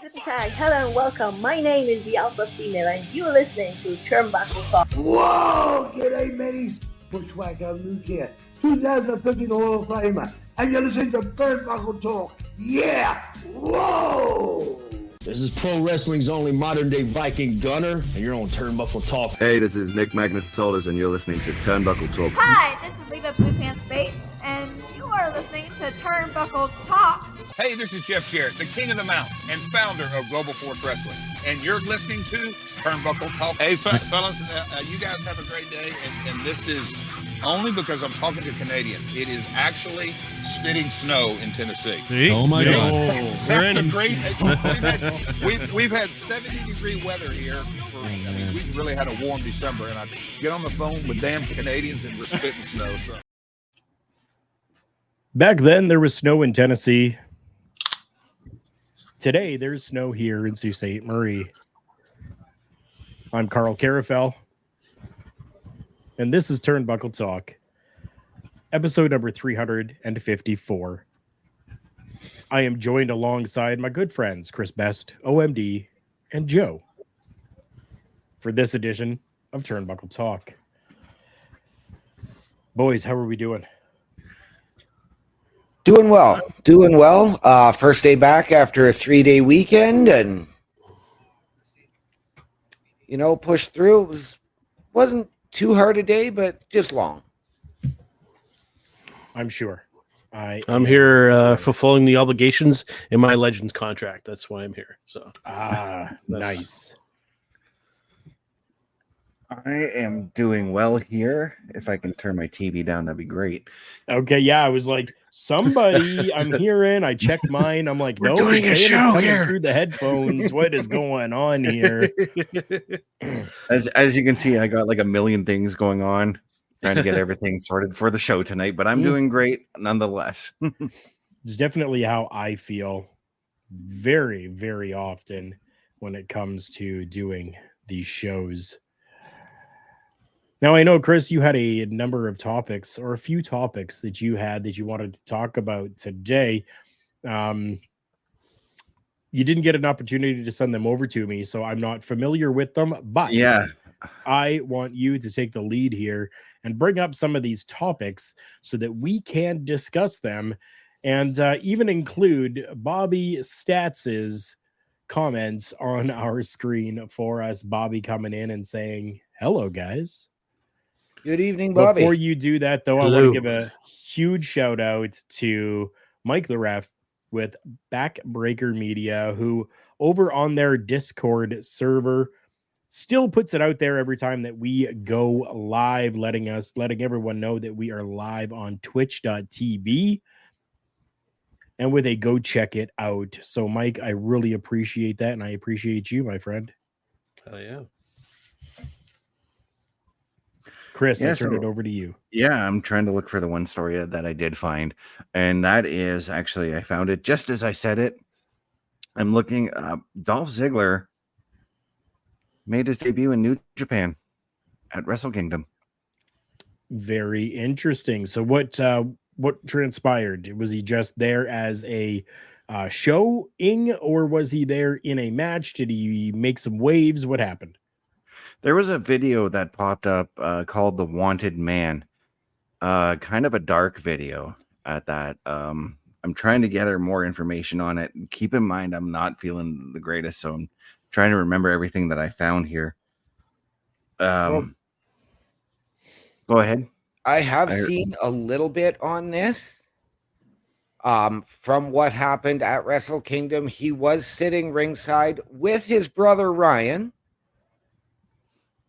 Hello and welcome. My name is the Alpha Female and you're listening to Turnbuckle Talk. Whoa! G'day, mateys. Bushwhacker Luke here, 2015 Hall of Famer, and you're listening to Turnbuckle Talk. Yeah! Whoa! This is pro wrestling's only modern-day Viking Gunner, and you're on Turnbuckle Talk. Hey, this is Nick Magnusolis, and you're listening to Turnbuckle Talk. Hi, this is Leva Blue Pants Bates, and you are listening to Turnbuckle Talk. Hey, this is Jeff Jarrett, the king of the mountain and founder of Global Force Wrestling, and you're listening to Turnbuckle Talk. Hey, fellas, you guys have a great day, and this is only because I'm talking to Canadians. It is actually spitting snow in Tennessee. See? Oh my God! That's a great. We've had 70-degree weather here. We've really had a warm December, and I get on the phone with damn Canadians and we're spitting snow. So. Back then, there was snow in Tennessee. Today, there's snow here in Sault Ste. Marie. I'm Carl Carafel, and this is Turnbuckle Talk, episode number 354. I am joined alongside my good friends, Chris Best, OMD, and Joe, for this edition of Turnbuckle Talk. Boys, how are we doing? Doing well. First day back after a 3-day weekend, and pushed through. Wasn't too hard a day, but just long. I'm sure. I'm here fulfilling the obligations in my Legends contract. That's why I'm here. So nice. I am doing well here. If I can turn my TV down, that'd be great. Okay, yeah, I was like, somebody, I'm hearing. I checked mine. I'm like, we're doing a show here through the headphones. What is going on here? As you can see, I got like a million things going on, trying to get everything sorted for the show tonight. But I'm doing great nonetheless. It's definitely how I feel very, very often when it comes to doing these shows. Now, I know, Chris, you had a number of topics or a few topics that you wanted to talk about today. You didn't get an opportunity to send them over to me, so I'm not familiar with them. But yeah, I want you to take the lead here and bring up some of these topics so that we can discuss them and even include Bobby Stats's comments on our screen for us. Bobby coming in and saying, "Hello, guys." Good evening, Bobby. Before you do that, though, Hello. I want to give a huge shout out to Mike the Ref with Backbreaker Media, who over on their Discord server still puts it out there every time that we go live, letting everyone know that we are live on twitch.tv and with a go check it out. So, Mike, I really appreciate that, and I appreciate you, my friend. Oh, yeah. Chris, I turn it over to you. Yeah, I'm trying to look for the one story that I did find. And that is actually, I found it just as I said it. I'm looking, Dolph Ziggler made his debut in New Japan at Wrestle Kingdom. Very interesting. So what transpired? Was he just there as a showing, or was he there in a match? Did he make some waves? What happened? There was a video that popped up called The Wanted Man. Kind of a dark video at that. I'm trying to gather more information on it. Keep in mind, I'm not feeling the greatest, so I'm trying to remember everything that I found here. Go ahead. I have seen a little bit on this. From what happened at Wrestle Kingdom, he was sitting ringside with his brother Ryan.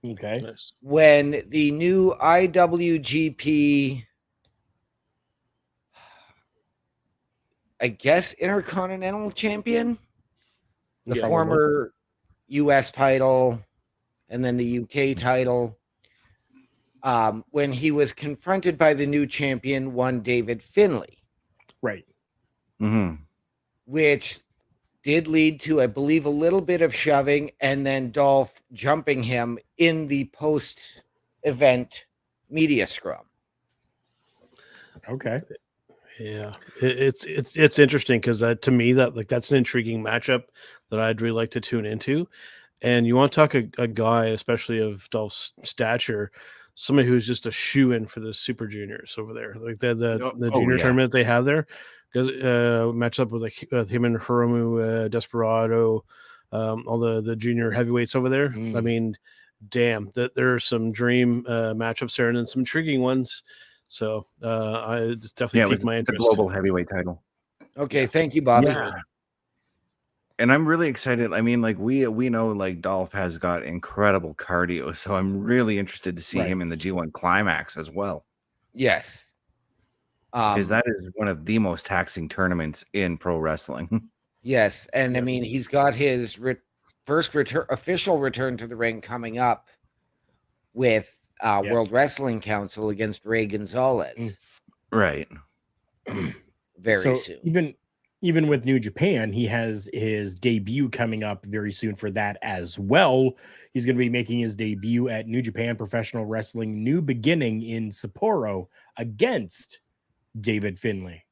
Okay. Nice. When the new IWGP, I guess, Intercontinental Champion, the former US title, and then the UK title, when he was confronted by the new champion, one David Finlay. Right. Mm-hmm. Which did lead to, I believe, a little bit of shoving and then Dolph jumping him in the post-event media scrum. Okay. Yeah, it's interesting because to me that's an intriguing matchup that I'd really like to tune into. And you want to talk a guy, especially of Dolph's stature, somebody who's just a shoe-in for the Super Juniors over there, like the junior tournament they have there, because match up with him and Hiromu Desperado, all the junior heavyweights over there. I mean, damn, there are some dream matchups there, and then some intriguing ones. So it's definitely piqued my interest. The global heavyweight title. Okay, thank you, Bobby. Yeah. And I'm really excited. I mean, like we know like Dolph has got incredible cardio, so I'm really interested to see him in the G1 Climax as well. Yes. Because that is one of the most taxing tournaments in pro wrestling. Yes, and I mean he's got his first official return to the ring coming up with World Wrestling Council against Ray Gonzalez. Right. Very soon. Even with New Japan, he has his debut coming up very soon for that as well. He's going to be making his debut at New Japan Professional Wrestling New Beginning in Sapporo against David Finlay.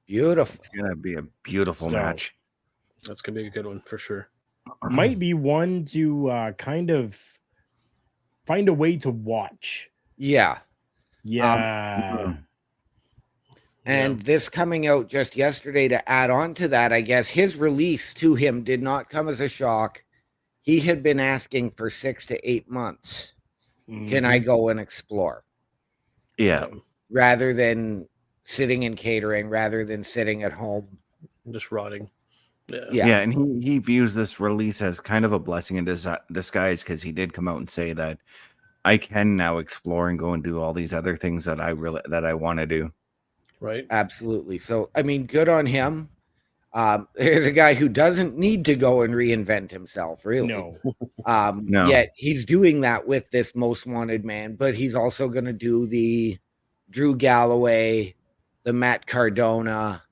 Beautiful. It's going to be a beautiful match. That's going to be a good one for sure. Might be one to kind of find a way to watch. Yeah. Yeah. And this coming out just yesterday to add on to that, I guess his release to him did not come as a shock. He had been asking for 6 to 8 months. Can I go and explore? Yeah. Rather than sitting in catering, rather than sitting at home. Just rotting. Yeah. And he views this release as kind of a blessing in disguise, because he did come out and say that I can now explore and go and do all these other things that I want to do. Right. Absolutely. So, I mean, good on him. Here's a guy who doesn't need to go and reinvent himself, really. No. No. Yet he's doing that with this Most Wanted Man, but he's also going to do the Drew Galloway, the Matt Cardona.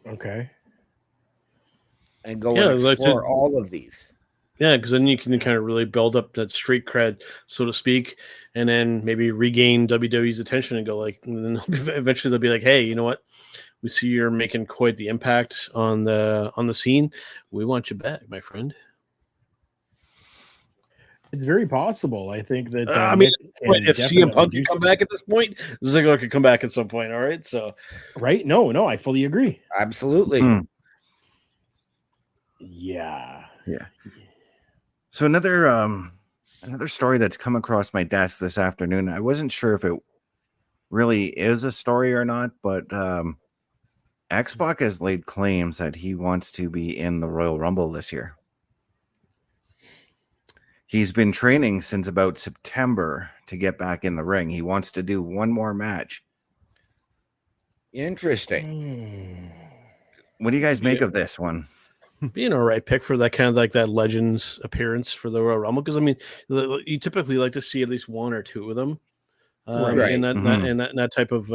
Okay. And go and explore all of these. Yeah, because then you can kind of really build up that street cred, so to speak, and then maybe regain WWE's attention and go like, and then eventually they'll be like, hey, you know what? We see you're making quite the impact on the scene. We want you back, my friend. It's very possible. I think that I mean, if CM Punk can come back at this point, Ziggler could come back at some point. All right, so right? No, I fully agree. Absolutely. Yeah. So another story that's come across my desk this afternoon. I wasn't sure if it really is a story or not, but X-Pac has laid claims that he wants to be in the Royal Rumble this year. He's been training since about September to get back in the ring. He wants to do one more match. Interesting. What do you guys make of this one? Being all right pick for that kind of like that Legends appearance for the Royal Rumble, because I mean, you typically like to see at least one or two of them in that type of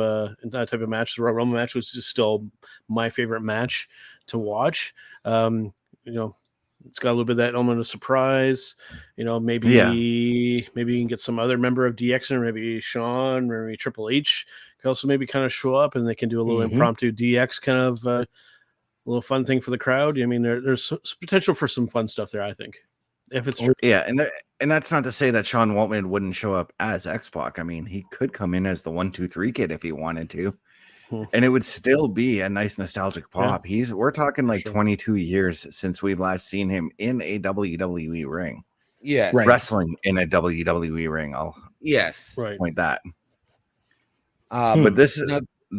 match. The Royal Rumble match was just still my favorite match to watch. You know, it's got a little bit of that element of surprise. You know, maybe you can get some other member of DX, or maybe Shawn, or maybe Triple H can also maybe kind of show up, and they can do a little impromptu DX kind of. A little fun thing for the crowd. I mean, there's potential for some fun stuff there, I think, if it's true. Yeah, and that's not to say that Sean Waltman wouldn't show up as X-Pac. I mean, he could come in as the 1-2-3 kid if he wanted to, and it would still be a nice nostalgic pop. Yeah. We're talking like 22 years since we've last seen him in a WWE ring. Yeah, wrestling in a WWE ring. I'll point that. But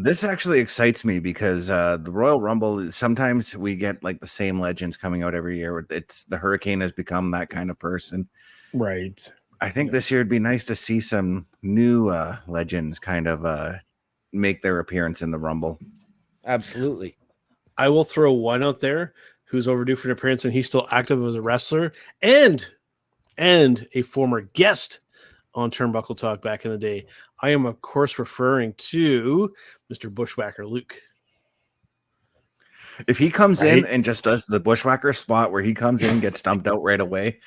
this actually excites me because the Royal Rumble, sometimes we get like the same legends coming out every year. It's the Hurricane has become that kind of person. Right. I think this year it'd be nice to see some new legends kind of make their appearance in the Rumble. Absolutely. I will throw one out there who's overdue for an appearance, and he's still active as a wrestler and a former guest on Turnbuckle Talk back in the day. I am, of course, referring to Mr. Bushwhacker Luke. If he comes in and just does the Bushwhacker spot where he comes in and gets dumped out right away,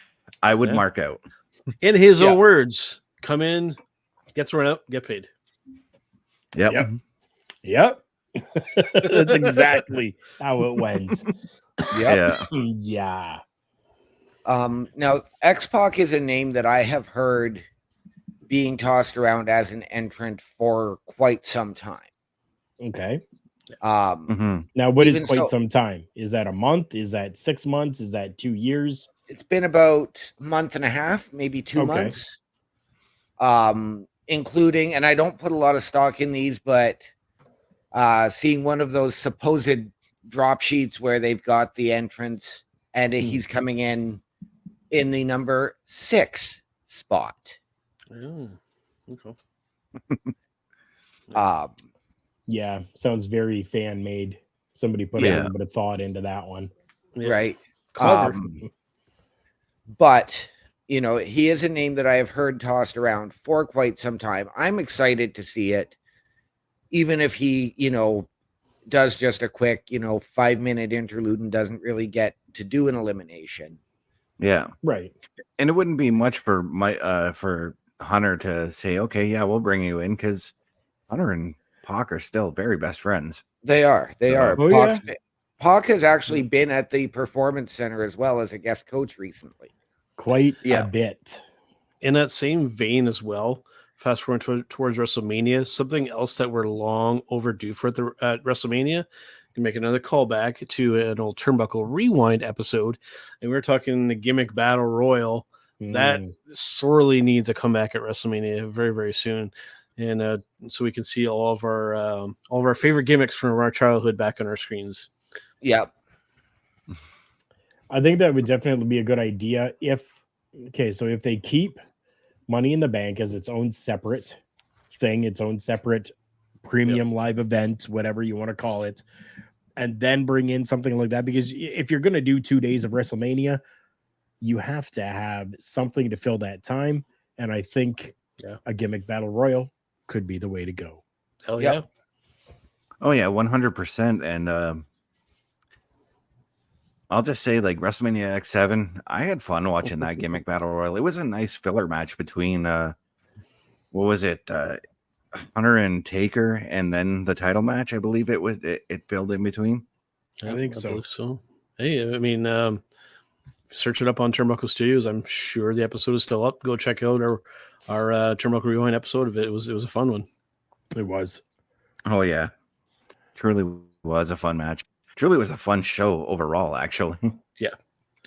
I would mark out. In his own words, come in, get thrown out, get paid. Yep. Yep. That's exactly how it went. Yep. Yeah. Now, X-Pac is a name that I have heard being tossed around as an entrant for quite some time. Okay. Now, what is quite some time? Is that a month? Is that 6 months? Is that 2 years? It's been about a month and a half, maybe 2 months. Including, and I don't put a lot of stock in these, but seeing one of those supposed drop sheets where they've got the entrance and he's coming in the number 6 spot. Oh, okay. Yeah, sounds very fan made. Somebody put a little bit of thought into that one. Right. Clever. But you know, he is a name that I have heard tossed around for quite some time. I'm excited to see it, even if he, you know, does just a quick, 5-minute interlude and doesn't really get to do an elimination. Yeah. Right. And it wouldn't be much for for Hunter to say, okay, yeah, we'll bring you in, because Hunter and Pac are still very best friends. They are. Oh, Pac has actually been at the Performance Center as well as a guest coach recently. Quite a bit. In that same vein as well, fast forward towards WrestleMania, something else that we're long overdue for at WrestleMania. Can make another callback to an old Turnbuckle Rewind episode, and we're talking the gimmick battle royal that sorely needs a comeback at WrestleMania very, very soon, and so we can see all of our favorite gimmicks from our childhood back on our screens. Yep. I think that would definitely be a good idea if they keep Money in the Bank as its own separate thing, its own separate premium live event, whatever you want to call it, and then bring in something like that, because if you're going to do 2 days of WrestleMania, you have to have something to fill that time, and I think a gimmick battle royal could be the way to go. Hell yeah. Oh yeah, 100%. And I'll just say, like, WrestleMania X7, I had fun watching that gimmick battle royal. It was a nice filler match between what was it, Hunter and Taker, and then the title match. I believe it was. It filled in between. I think so. believe so. Hey, I mean, search it up on Turnbuckle Studios. I'm sure the episode is still up. Go check out our Turnbuckle Rewind episode of it. It was a fun one. It was. Oh yeah, truly was a fun match. Truly was a fun show overall, actually.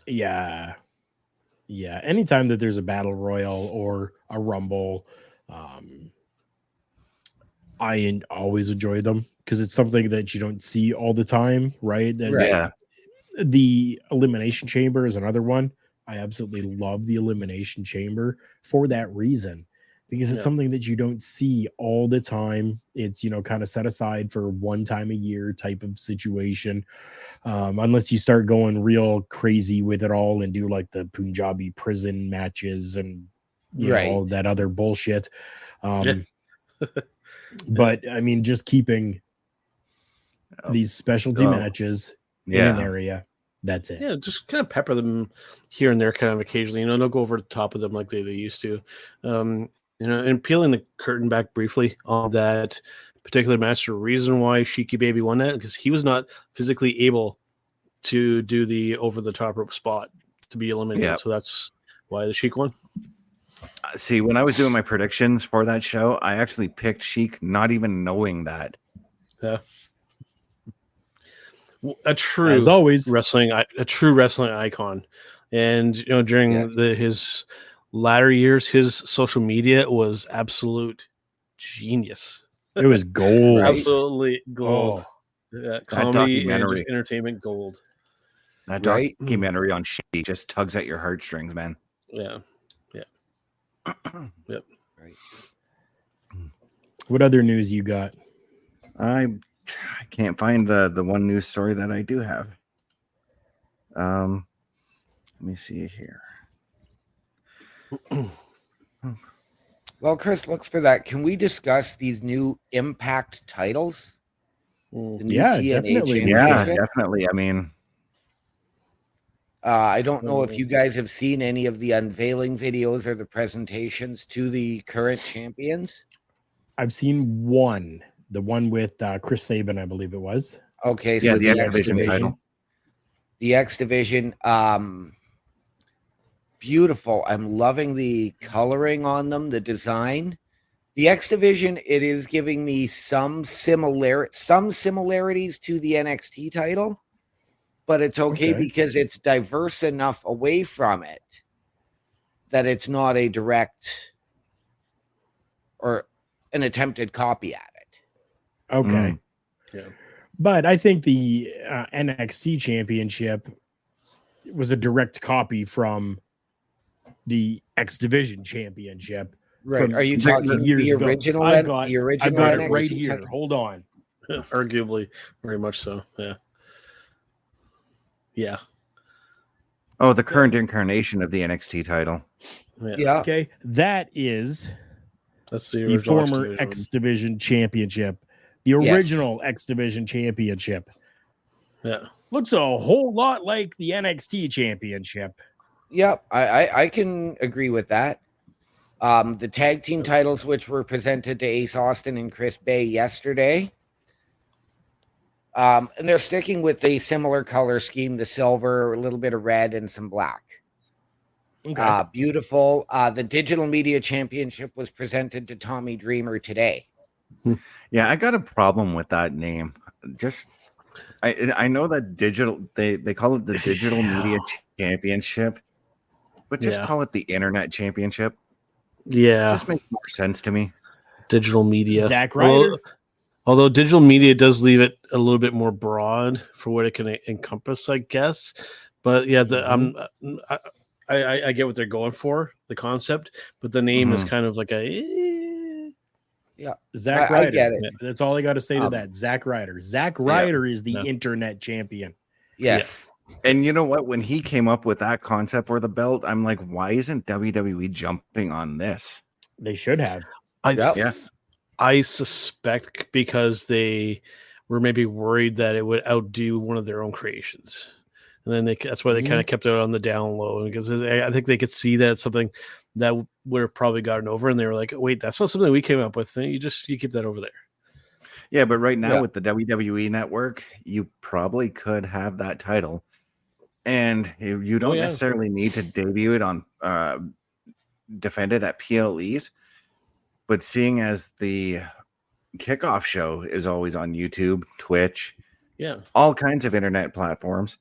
Yeah. Anytime that there's a battle royal or a rumble, I always enjoy them because it's something that you don't see all the time, right? Yeah. The Elimination Chamber is another one. I absolutely love the Elimination Chamber for that reason, because it's something that you don't see all the time. It's, kind of set aside for one time a year type of situation. Unless you start going real crazy with it all and do like the Punjabi prison matches and all that other bullshit. But I mean, just keeping these specialty matches in an area. That's it. Yeah, just kind of pepper them here and there, kind of occasionally. Don't go over the top of them like they used to. And peeling the curtain back briefly on that particular match, the reason why Sheiky Baby won that, because he was not physically able to do the over the top rope spot to be eliminated. Yeah. So that's why the Sheik won. See, when I was doing my predictions for that show, I actually picked Sheik, not even knowing that. Yeah. A true, as always, a true wrestling icon. And during his latter years, his social media was absolute genius. It was gold. Absolutely gold. Comedy and documentary, just entertainment gold. That documentary on Sheik just tugs at your heartstrings, man. Yeah. Yep. Right. What other news you got? I can't find the one news story that I do have. Let me see here. Well, Chris looks for that. Can we discuss these new Impact titles? Definitely. Yeah, definitely. I mean, I don't know if you guys have seen any of the unveiling videos or the presentations to the current champions. I've seen one the one with Chris Sabin, I believe it was. Okay, Yeah, so the X Division title. The X Division, beautiful. I'm loving the coloring on them, the design. The X Division, it is giving me some similarities to the NXT title, but it's okay because it's diverse enough away from it that it's not a direct or an attempted copy at it. Okay. Yeah. But I think the NXT championship was a direct copy from the X Division championship. Right. Are you talking years the ago? original? I've got the original it NXT right here. title? Hold on. Arguably, very much so. Yeah. Yeah. Oh, the current incarnation of the NXT title. Yeah. Okay. That's the former X Division championship. The original X Division championship. Yeah. Looks a whole lot like the NXT championship. Yep. I can agree with that. The tag team titles, which were presented to Ace Austin and Chris Bay yesterday. And they're sticking with the similar color scheme, the silver, a little bit of red, and some black. Okay. Beautiful. The Digital Media Championship was presented to Tommy Dreamer today. Yeah, I got a problem with that name. I know that they call it the Digital Media Championship, but just call it the Internet Championship. Yeah. Just makes more sense to me. Digital Media. Zack Ryder. Although Digital Media does leave it a little bit more broad for what it can encompass, I guess. But yeah, I get what they're going for, the concept, but the name is kind of like Zack Ryder. I get it. That's all I got to say to that. Zack Ryder. Zack Ryder is the internet champion. Yes. Yeah. And you know what? When he came up with that concept for the belt, I'm like, why isn't WWE jumping on this? They should have. I suspect because they were maybe worried that it would outdo one of their own creations. And then that's why they kind of kept it on the down low. Because I think they could see that it's something that would have probably gotten over. And they were like, wait, that's not something we came up with. You keep that over there. Yeah, but right now with the WWE network, you probably could have that title. And you don't necessarily need to debut it on defend it at PLEs. But seeing as the kickoff show is always on YouTube, Twitch, all kinds of internet platforms,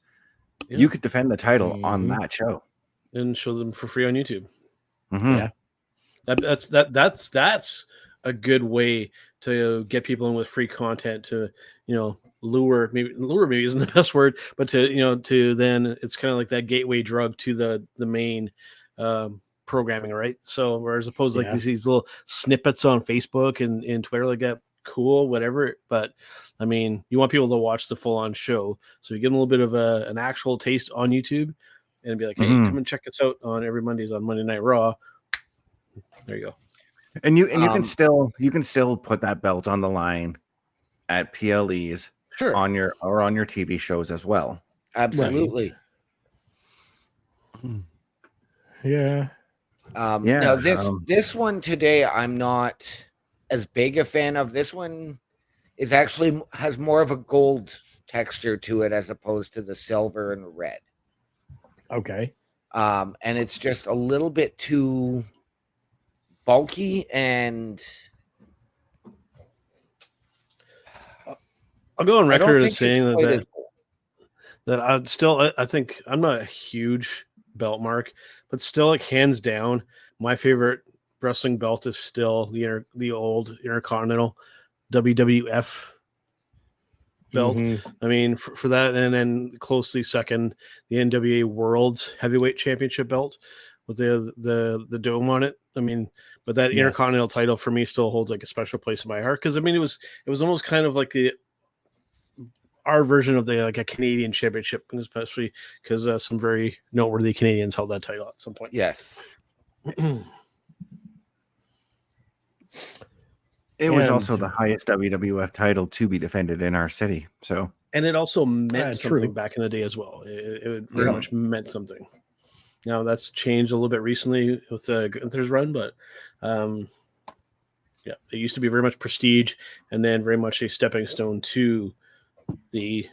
you could defend the title on that show and show them for free on YouTube. Yeah, that's a good way to get people in with free content to lure maybe isn't the best word, but to then it's kind of like that gateway drug to the main programming, right? So whereas opposed to like these little snippets on Facebook and Twitter like that, cool, whatever. But I mean, you want people to watch the full on show, so you get a little bit of an actual taste on YouTube, and be like, hey, come and check us out on every Mondays on Monday Night Raw. There you go. And you can still put that belt on the line at PLEs, on your TV shows as well. Absolutely. Right. Yeah. Now this one today, I'm not as big a fan of. This one is actually has more of a gold texture to it as opposed to the silver and the red. Okay. And it's just a little bit too bulky, and I'll go on record as saying that I think I'm not a huge belt mark, but still, like, hands down, my favorite wrestling belt is still the old Intercontinental WWF belt. I mean, for that, and then closely second, the NWA World Heavyweight Championship belt with the dome on it. I mean, but that Intercontinental title for me still holds like a special place in my heart, because I mean, it was almost kind of like our version of a Canadian championship, especially because some very noteworthy Canadians held that title at some point. Yes. It was also the highest WWF title to be defended in our city. So, and it also meant something back in the day as well. It very much meant something. Now that's changed a little bit recently with Gunther's run, but Yeah, it used to be very much prestige, and then very much a stepping stone to the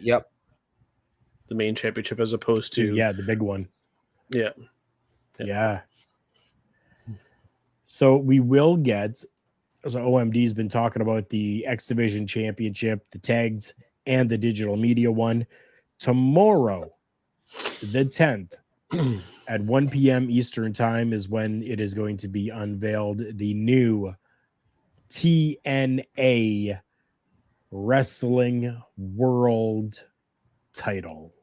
main championship, as opposed to the big one. Yeah. So we will get. So OMD's been talking about the X Division Championship, the tags, and the digital media one. Tomorrow, the 10th, at 1 p.m. Eastern Time is when it is going to be unveiled. The new TNA Wrestling World title.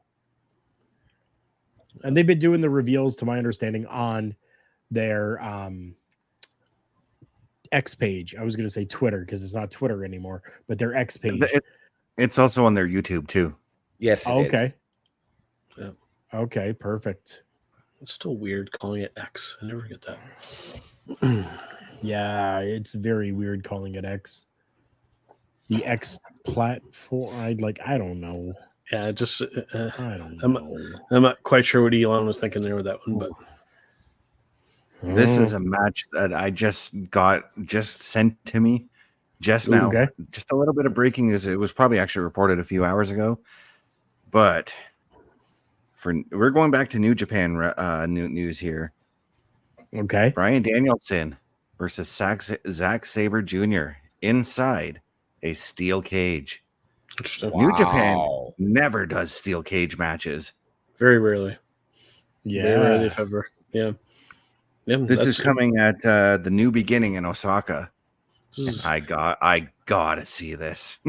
And they've been doing the reveals, to my understanding, on their X page. I was going to say Twitter because it's not Twitter anymore, but their X page. It's also on their YouTube too. Yes. Okay. Yeah. Okay. Perfect. It's still weird calling it X. I never get that. Yeah, it's very weird calling it X. The X platform. I don't know. Yeah, just I don't know. I'm not quite sure what Elon was thinking there with that one, but this is a match that I just sent to me just now. Okay. Just a little bit of breaking news. It was probably actually reported a few hours ago, but we're going back to New Japan news here. Okay. Bryan Danielson versus Zack Sabre Jr. inside a steel cage. Interesting. New Japan never does steel cage matches. Very rarely. Yeah. Very rarely, if ever. Yeah. This is coming at the New Beginning in Osaka. I gotta see this.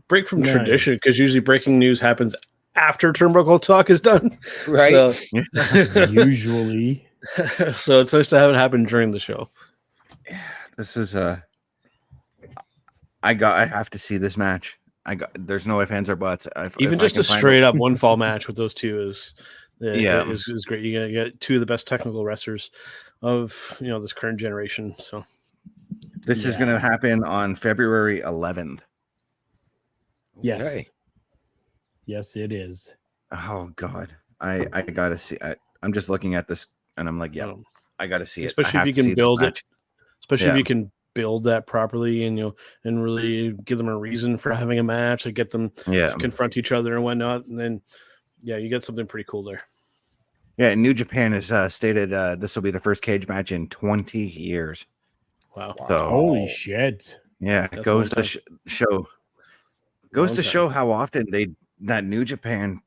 Break from tradition, because usually breaking news happens after Turnbuckle Talk is done. Right. So, usually. So it's nice to have it happen during the show. This is I have to see this match. There's no ifs, ands, or buts. Even just a straight up one fall match with those two is great. You get two of the best technical wrestlers of this current generation. So this is going to happen on February 11th. Yes. Okay. Yes, it is. Oh God, I gotta see. I'm just looking at this and I'm like, I gotta see it. Especially if you can build it. Especially if you can build that properly and and really give them a reason for having a match, like get them to confront each other and whatnot, and then you get something pretty cool there. Yeah, and New Japan has stated this will be the first cage match in 20 years. Wow! So holy shit! Yeah, it goes to show how often that New Japan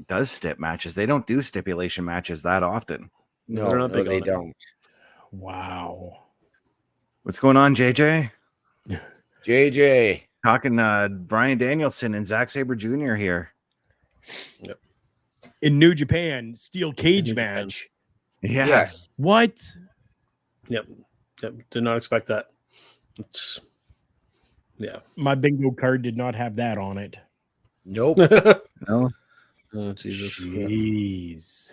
does stip matches. They don't do stipulation matches that often. No, they don't. Wow. What's going on, JJ? JJ. Talking Bryan Danielson and Zack Sabre Jr. here. Yep. In New Japan, steel cage match. Yeah. Yes. What? Yep. Did not expect that. My bingo card did not have that on it. Nope. No. Oh, Jesus. Jeez.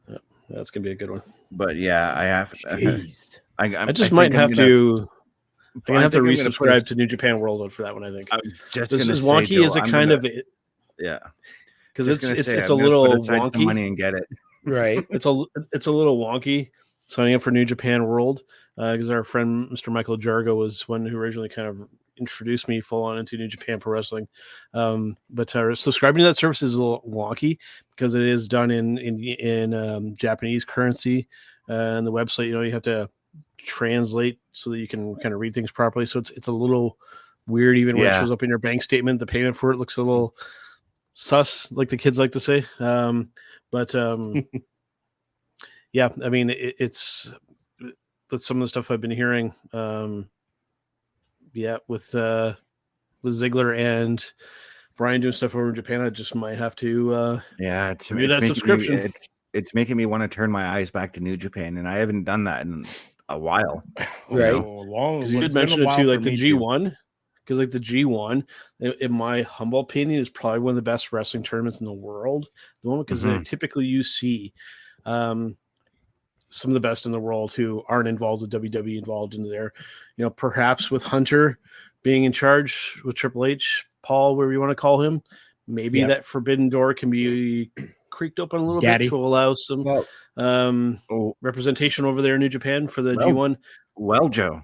Yeah, that's gonna be a good one. But yeah, I have. Jeez. I might have to. I'm gonna have to resubscribe to New Japan World for that one. I think. I was just this is wonky as a kind of. Yeah. Because it's a little wonky. Money and get it. Right. It's a little wonky signing up for New Japan World because our friend Mr. Michael Jargo was one who originally kind of introduced me full on into New Japan Pro Wrestling. But subscribing to that service is a little wonky because it is done in Japanese currency, and the website you have to translate so that you can kind of read things properly. So it's a little weird even when it shows up in your bank statement. The payment for it looks a little sus, like the kids like to say. Yeah, I mean it's with some of the stuff I've been hearing. With Ziggler and Brian doing stuff over in Japan, I just might have to do that subscription. It's making me want to turn my eyes back to New Japan, and I haven't done that in a while. Right. Because you did mention it too, like the G1. Because like the G1, in my humble opinion, is probably one of the best wrestling tournaments in the world. The one because typically you see some of the best in the world who aren't involved with WWE involved in there. Perhaps with Hunter being in charge with Triple H, Paul, whatever you want to call him, maybe that forbidden door can be creaked open a little bit to allow some representation over there in New Japan for the G1. Well, Joe,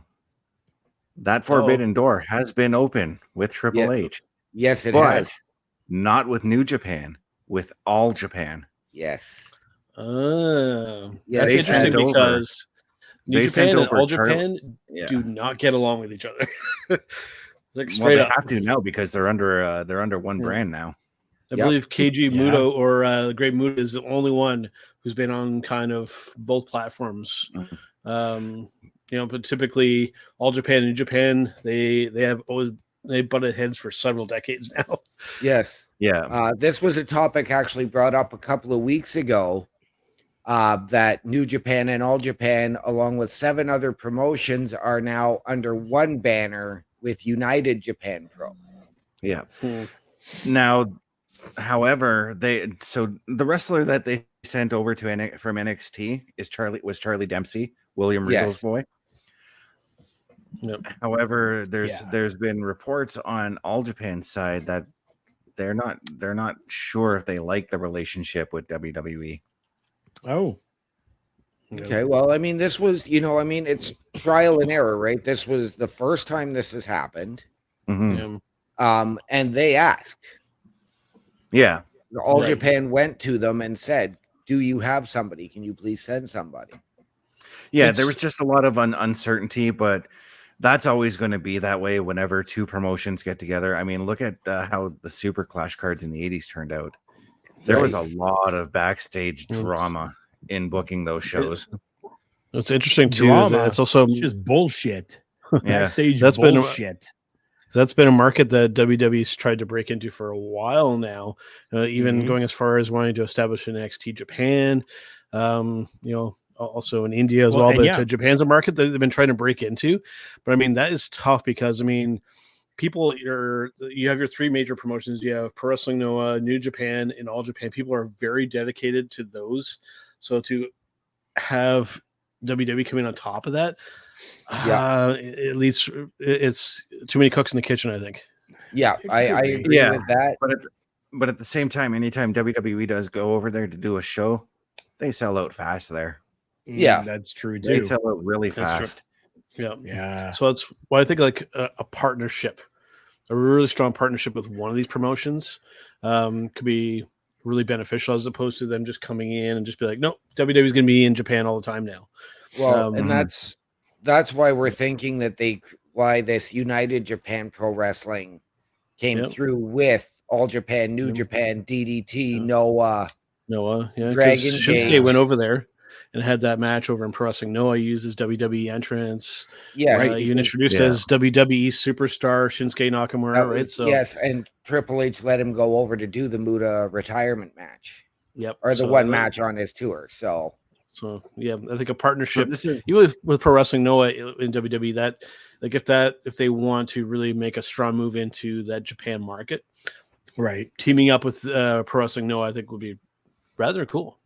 That forbidden door has been open with Triple H. Yes, it but has. Not with New Japan, with All Japan. Yes. That's interesting because New Japan and All Japan do not get along with each other. Well, they have to now because they're under one brand now. I believe KG Muto or Great Muta is the only one who's been on kind of both platforms. But typically All Japan and New Japan, they butted heads for several decades now. Yes. Yeah. This was a topic actually brought up a couple of weeks ago, that New Japan and All Japan, along with 7 other promotions, are now under one banner with United Japan Pro. Yeah. Now, however, the wrestler that they sent over from NXT was Charlie Dempsey, William Regal's boy. Yep. However, there's been reports on All Japan's side that they're not sure if they like the relationship with WWE. Oh. Okay, well, I mean, this was, it's trial and error, right? This was the first time this has happened. Mm-hmm. And they asked. Yeah. All Japan went to them and said, do you have somebody? Can you please send somebody? Yeah, there was just a lot of uncertainty, but that's always going to be that way whenever 2 promotions get together. I mean, look at how the Super Clash cards in the 80s turned out. There was a lot of backstage drama in booking those shows. What's interesting too is that it's also just bullshit. Backstage that's bullshit. That's been a market that WWE's tried to break into for a while now, even going as far as wanting to establish an NXT Japan, also in India as well. But Japan's a market that they've been trying to break into. But I mean, that is tough because, I mean, you have your 3 major promotions. You have Pro Wrestling Noah, New Japan, and All Japan. People are very dedicated to those. So to have WWE coming on top of that, at least it's too many cooks in the kitchen, I think. Yeah, I agree with that. But at the same time, anytime WWE does go over there to do a show, they sell out fast there. Yeah, that's true too. They sell out really fast. Yeah. So that's why I think like a partnership, a really strong partnership with one of these promotions could be really beneficial as opposed to them just coming in and just be like, no, WWE's going to be in Japan all the time now. Well, and that's why we're thinking that why this United Japan Pro Wrestling came through with All Japan, New Japan, DDT, Noah, Dragon Shinsuke Gate went over there and had that match over in Pro Wrestling Noah. Uses WWE entrance. Yes, you introduced as WWE superstar Shinsuke Nakamura, right? So yes, and Triple H let him go over to do the Muta retirement match. Yep, or the one match on his tour. So yeah, I think a partnership even with Pro Wrestling Noah in WWE, that like if they want to really make a strong move into that Japan market, right? Teaming up with Pro Wrestling Noah, I think would be rather cool.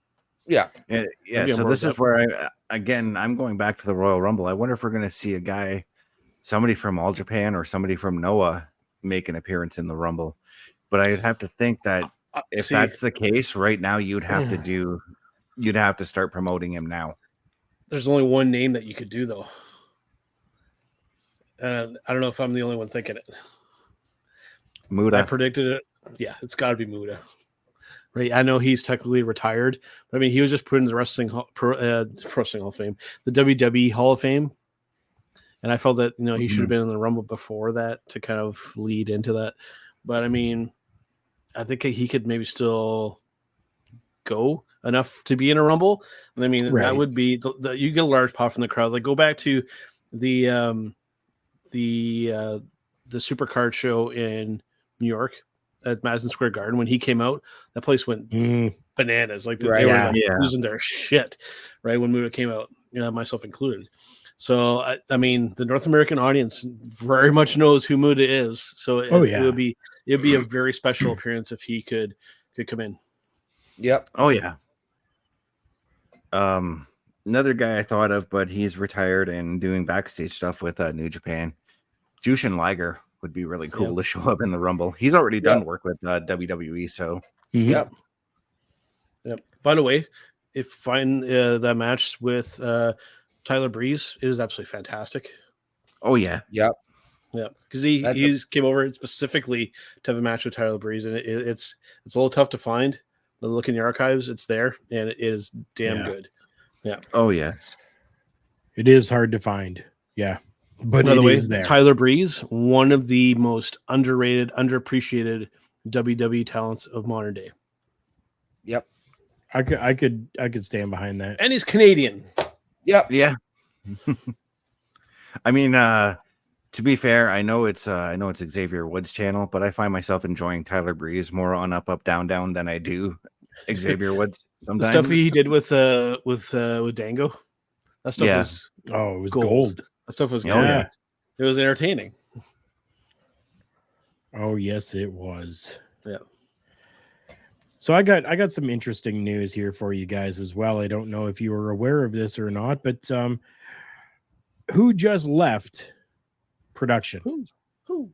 Yeah. So this is where I'm going back to the Royal Rumble. I wonder if we're going to see somebody from All Japan or somebody from Noah make an appearance in the Rumble. But I'd have to think that if that's the case, right now you'd have to start promoting him now. There's only one name that you could do though. I don't know if I'm the only one thinking it. Muta. I predicted it. Yeah, it's got to be Muta. Right, I know he's technically retired, but I mean, he was just put in the Pro Wrestling Hall of Fame, the WWE Hall of Fame, and I felt that he should have been in the Rumble before that to kind of lead into that. But I mean, I think he could maybe still go enough to be in a Rumble. And I mean, that would be you get a large pop from the crowd. Like go back to the Supercard show in New York at Madison Square Garden when he came out. That place went bananas. Like they were losing their shit right when Muta came out, myself included. So I mean, the North American audience very much knows who Muta is. So it'd be a very special appearance if he could come in. Yep. Oh yeah. Another guy I thought of, but he's retired and doing backstage stuff with New Japan. Jushin Liger would be really cool to show up in the Rumble. He's already done work with WWE, so Yep. By the way, that match with Tyler Breeze, it is absolutely fantastic. Oh yeah. Yep. Yeah, because he came over specifically to have a match with Tyler Breeze, and it's a little tough to find. But look in the archives; it's there, and it is damn good. Yeah. Oh yes. It is hard to find. Yeah. But By the way, there. Tyler Breeze, one of the most underrated, underappreciated WWE talents of modern day. Yep. I could stand behind that. And he's Canadian. Yep. Yeah. I mean, to be fair, I know it's Xavier Woods' channel, but I find myself enjoying Tyler Breeze more on Up Up Down Down than I do Xavier Woods. Sometimes the stuff he did with Dango, that stuff was it was gold. That stuff was gold. Yeah. It was entertaining. Oh yes, it was. Yeah. So I got some interesting news here for you guys as well. I don't know if you were aware of this or not, but who just left production? Who?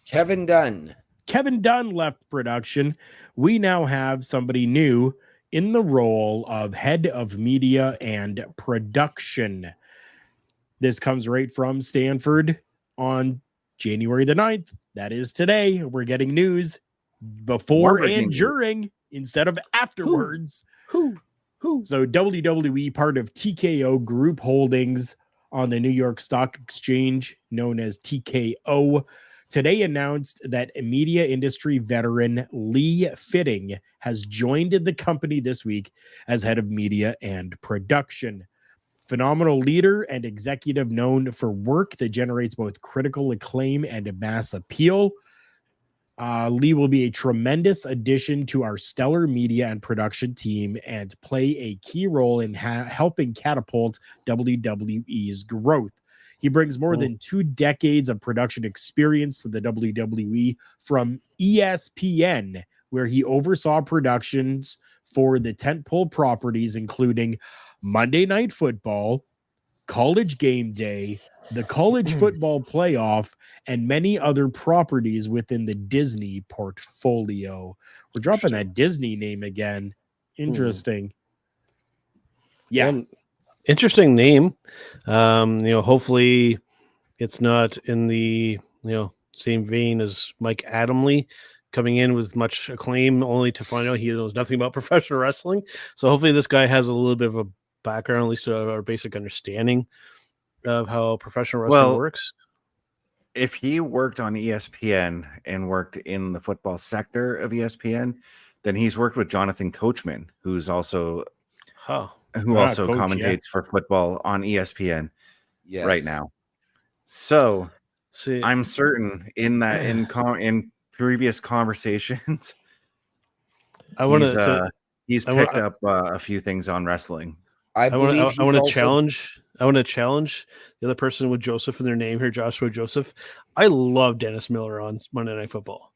Kevin Dunn. Kevin Dunn left production. We now have somebody new in the role of head of media and production. This comes right from Stanford on January the 9th. That is today. We're getting news before and during instead of afterwards. Who? So WWE, part of TKO Group Holdings on the New York Stock Exchange, known as TKO, today announced that media industry veteran Lee Fitting has joined the company this week as head of media and production. Phenomenal leader and executive known for work that generates both critical acclaim and mass appeal. Lee will be a tremendous addition to our stellar media and production team and play a key role in helping catapult WWE's growth. He brings more than 2 decades of production experience to the WWE from ESPN, where he oversaw productions for the tentpole properties, including Monday Night Football, College Game Day, the College Football Playoff, and many other properties within the Disney portfolio. We're dropping that Disney name again. Interesting. Yeah. Interesting name. Hopefully it's not in the, same vein as Mike Adamle coming in with much acclaim only to find out he knows nothing about professional wrestling. So hopefully this guy has a little bit of a background, at least a basic understanding of how professional wrestling works. If he worked on ESPN and worked in the football sector of ESPN, then he's worked with Jonathan Coachman, who's also commentates for football on ESPN right now. So I'm certain in that in previous conversations, he's picked up a few things on wrestling. I want to challenge the other person with Joseph in their name here, Joshua Joseph. I love Dennis Miller on Monday Night Football.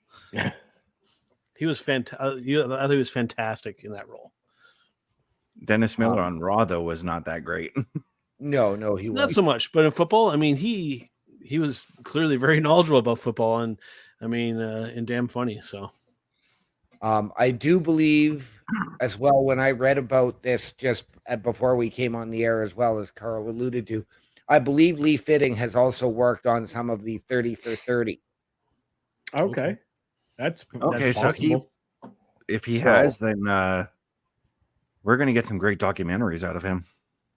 He was fantastic. I think he was fantastic in that role. Dennis Miller on Raw though was not that great. No, he wasn't. Not so much. But in football, I mean, he was clearly very knowledgeable about football, and and damn funny. So, I do believe as well, when I read about this just before we came on the air, as well as Carl alluded to, I believe Lee Fitting has also worked on some of the 30 for 30. Okay. That's okay. possible. So if he has, then we're going to get some great documentaries out of him.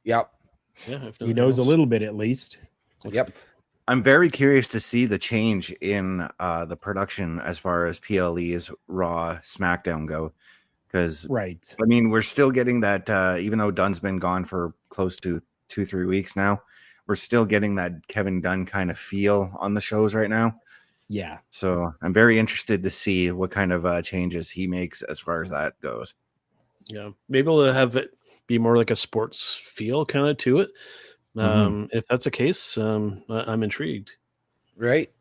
Yep. Yeah, he knows a little bit at least. Yep. I'm very curious to see the change in the production as far as PLE's Raw, SmackDown go. Because, we're still getting that, even though Dunn's been gone for close to 2-3 weeks now, we're still getting that Kevin Dunn kind of feel on the shows right now. Yeah. So I'm very interested to see what kind of changes he makes as far as that goes. Yeah. Maybe we'll have it be more like a sports feel kind of to it. If that's the case, I'm intrigued. Right.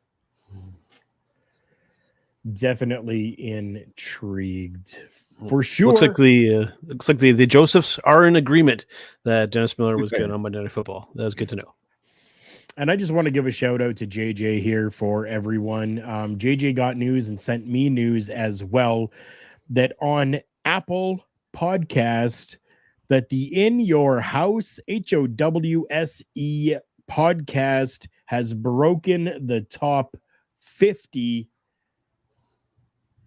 Definitely intrigued for sure. Looks like the Josephs are in agreement that Dennis Miller was good on Monday Night Football. That's good to know. And I just want to give a shout out to JJ here for everyone. JJ got news and sent me news as well that on Apple Podcast, that the In Your House HOWSE podcast has broken the top 50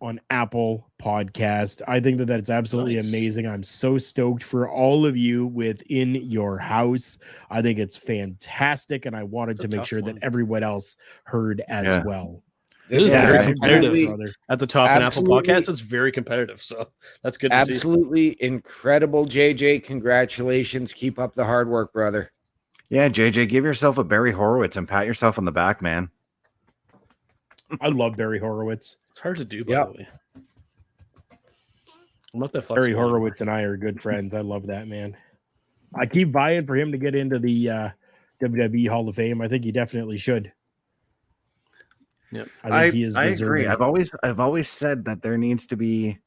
on Apple Podcast. I think that that's absolutely amazing. I'm so stoked for all of you within your house. I think it's fantastic, and I wanted to make sure that everyone else heard as well. This is very competitive, brother. At the top in Apple Podcasts, it's very competitive. So that's good to see. Absolutely incredible, JJ. Congratulations. Keep up the hard work, brother. Yeah, JJ, give yourself a Barry Horowitz and pat yourself on the back, man. I love Barry Horowitz. It's hard to do, by the way. I'm not that Barry Horowitz and I are good friends. I love that man. I keep vying for him to get into the WWE Hall of Fame. I think he definitely should. Yep. I agree. I've always said that there needs to be,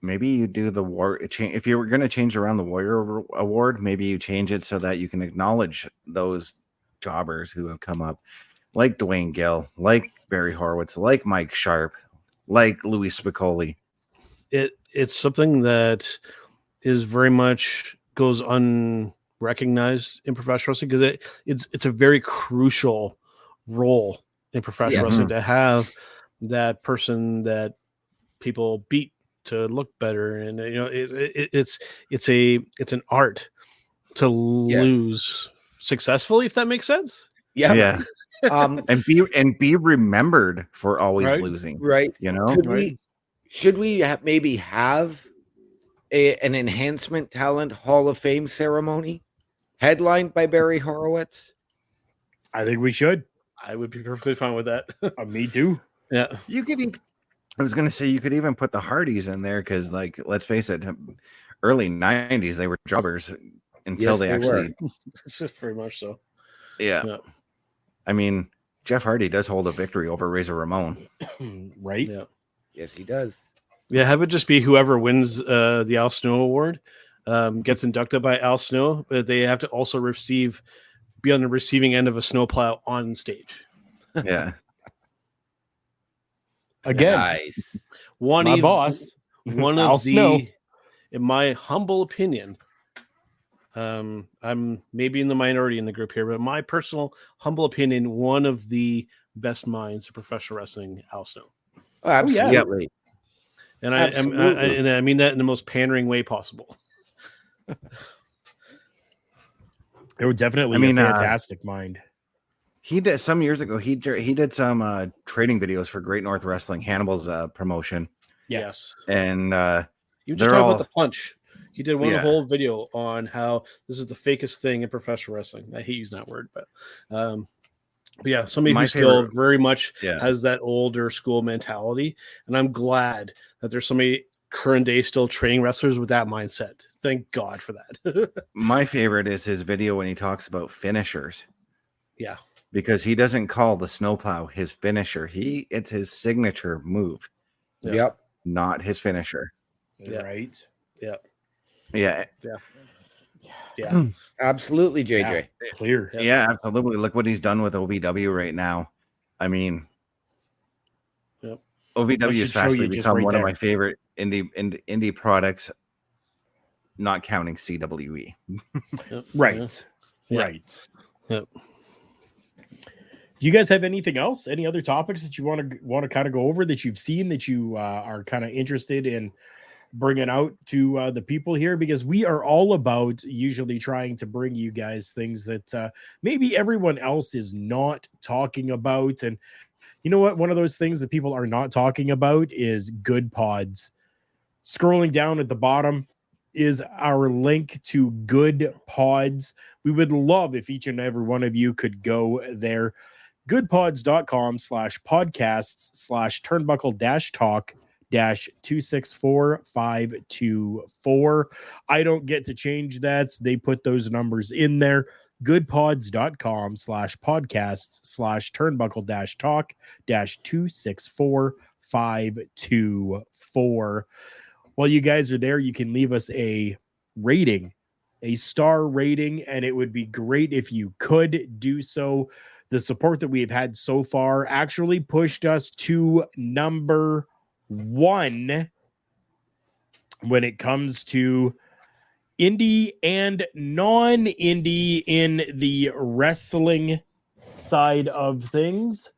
maybe you do the if you were going to change around the Warrior Award, maybe you change it so that you can acknowledge those jobbers who have come up, like Dwayne Gill, like Barry Horowitz, like Mike Sharp, like Louis Spicoli. It's something that is very much goes unrecognized in professional wrestling because it's a very crucial role in professional wrestling to have that person that people beat to look better, and it's an art to lose successfully, if that makes sense. Yeah. And be remembered for always losing, right? Should we maybe have an enhancement talent Hall of Fame ceremony headlined by Barry Horowitz? I think we should. I would be perfectly fine with that. Me too. Yeah. You could even, I was going to say, you could even put the Hardys in there because, like, let's face it, early 90s, they were jobbers until they actually. Very much so. Yeah. I mean, Jeff Hardy does hold a victory over Razor Ramon. Right? Yeah. Yes, he does. Yeah, have it just be whoever wins the Al Snow Award gets inducted by Al Snow, but they have to also be on the receiving end of a snowplow on stage. Yeah. Again, nice. My boss, one Al of Snow. In my humble opinion, I'm maybe in the minority in the group here, but my personal humble opinion, one of the best minds of professional wrestling, Al Snow. Oh, absolutely. And I mean that in the most pandering way possible. It was definitely a fantastic mind. He did some years ago. He did some trading videos for Great North Wrestling, Hannibal's promotion. Yes, and you just talk about the punch. He did one whole video on how this is the fakest thing in professional wrestling. I hate using that word, but yeah, somebody who still very much has that older school mentality, and I'm glad that there's somebody current day still training wrestlers with that mindset. Thank God for that. My favorite is his video when he talks about finishers. Yeah. Because he doesn't call the snowplow his finisher. It's his signature move. Yep. Not his finisher. Yeah. Right. Yep. Yeah. Yeah. Absolutely, JJ. Yeah, clear. Yeah, absolutely. Look what he's done with OVW right now. I mean, OVW has fastly become one of my favorite indie products, not counting CWE. Right. Yeah. Right. Yep. Do you guys have anything else? Any other topics that you want to kind of go over that you've seen that you are kind of interested in bringing out to the people here? Because we are all about usually trying to bring you guys things that maybe everyone else is not talking about. And you know what? One of those things that people are not talking about is Good Pods. Scrolling down at the bottom is our link to Good Pods. We would love if each and every one of you could go there. goodpods.com/podcast/turnbuckle-talk-264524. I don't get to change that. They put those numbers in there. goodpods.com/podcast/turnbuckle-talk-264524. While you guys are there, you can leave us a rating, a star rating, and it would be great if you could do so. The support that we've had so far actually pushed us to number 1 when it comes to indie and non-indie in the wrestling side of things,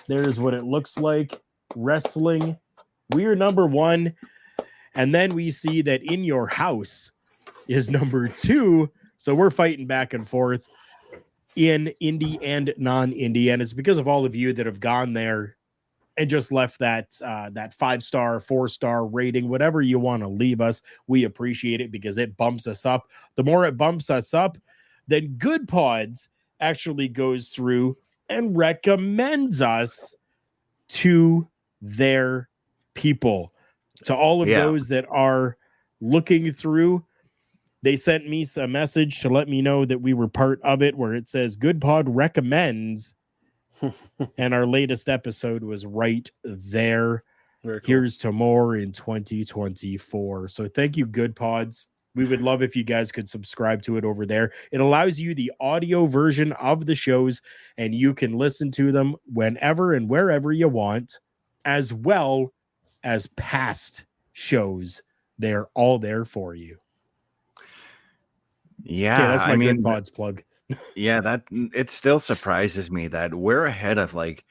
there's what it looks like. Wrestling, we're number 1. And then we see that In Your House is number 2. So we're fighting back and forth in indie and non-indie. And it's because of all of you that have gone there and just left that 5-star, 4-star rating, whatever you want to leave us. We appreciate it because it bumps us up. The more it bumps us up, then Good Pods actually goes through and recommends us to their people. To all of those that are looking through, they sent me a message to let me know that we were part of it, where it says Good Pod recommends. And our latest episode was right there. Cool. Here's to more in 2024. So thank you, Good Pods. We would love if you guys could subscribe to it over there. It allows you the audio version of the shows, and you can listen to them whenever and wherever you want, as well as past shows. They're all there for you. Yeah, okay, that's my Good Pods plug. Yeah, that it still surprises me that we're ahead of like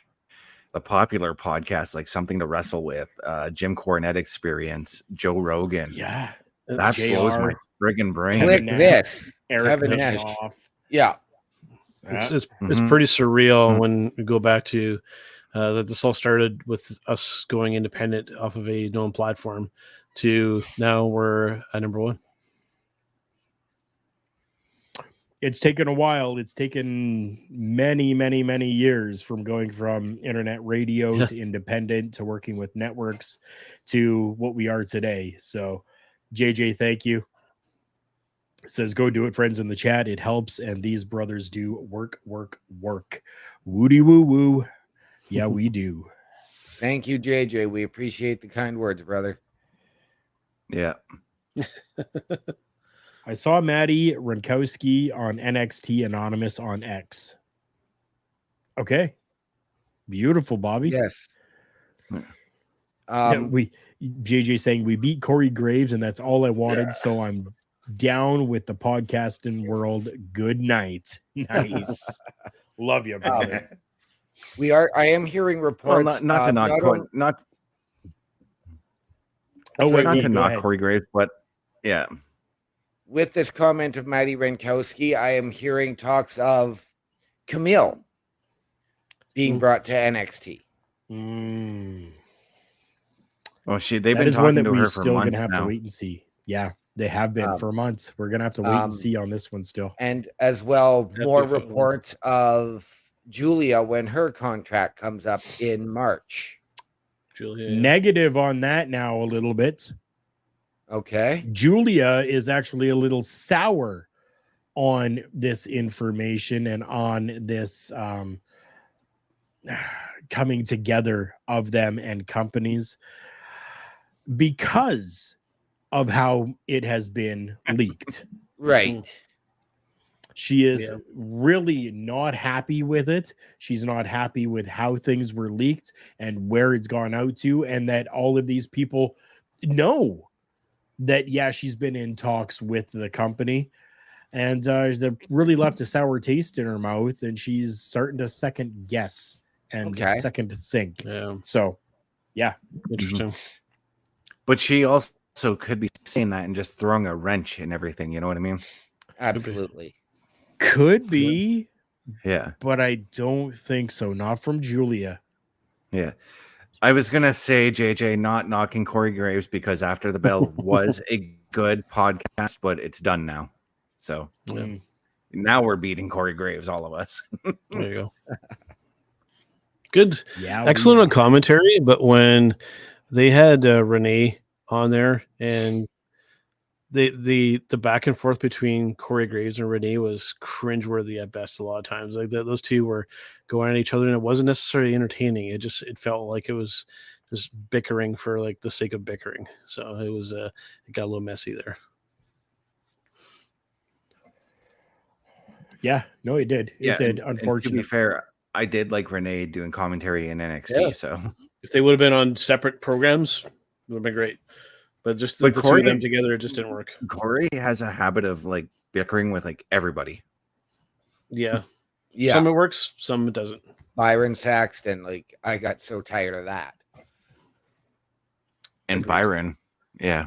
the popular podcasts, like Something to Wrestle With, Jim Cornette Experience, Joe Rogan. Yeah, that blows my friggin' brain. Click this, Eric Kevin Nash. Yeah, it's pretty surreal when we go back to that. This all started with us going independent off of a known platform to now we're at number 1. It's taken a while. It's taken many, many, many years from going from internet radio to independent to working with networks to what we are today. So, JJ, thank you. It says, go do it, friends, in the chat. It helps. And these brothers do work. Woody woo woo. Yeah, we do. Thank you, JJ. We appreciate the kind words, brother. Yeah. I saw Maddie Rankowski on NXT Anonymous on X. Okay. Beautiful, Bobby. Yes. JJ saying we beat Corey Graves, and that's all I wanted. So I'm down with the podcasting world. Good night. Nice. Love you, brother. I am hearing reports. Not to knock Corey Graves, but yeah. With this comment of Maddie Rankowski, I am hearing talks of Camille being brought to NXT. Well, they've been talking to her for still months gonna have now. to wait and see. Yeah, they have been for months. We're gonna have to wait and see on this one still. And as well, more reports of Julia when her contract comes up in March. Julia, negative on that now a little bit. Okay. Julia is actually a little sour on this information and on this coming together of them and companies because of how it has been leaked. Right. She is really not happy with it. She's not happy with how things were leaked and where it's gone out to, and that all of these people know that, she's been in talks with the company, and they've really left a sour taste in her mouth, and she's starting to second guess and second think. Yeah. So, interesting. But she also could be saying that and just throwing a wrench in everything. You know what I mean? Absolutely. Could be. Yeah. But I don't think so. Not from Julia. Yeah. I was going to say, JJ, not knocking Corey Graves because After the Bell was a good podcast, but it's done now. So now we're beating Corey Graves, all of us. There you go. Good. Yeah. Excellent on commentary. But when they had Renee on there and the back and forth between Corey Graves and Renee was cringeworthy at best a lot of times. Like those two were going at each other, and it wasn't necessarily entertaining. It felt like it was just bickering for like the sake of bickering. So it was it got a little messy there. Yeah, no, it did. It did. Unfortunately, to be fair, I did like Renee doing commentary in NXT. Yeah. So if they would have been on separate programs, it would have been great. But just the two of them together, it just didn't work. Corey has a habit of like bickering with like everybody. Yeah. Yeah. Some it works, some it doesn't. Byron Saxton, like I got so tired of that. And Byron, yeah.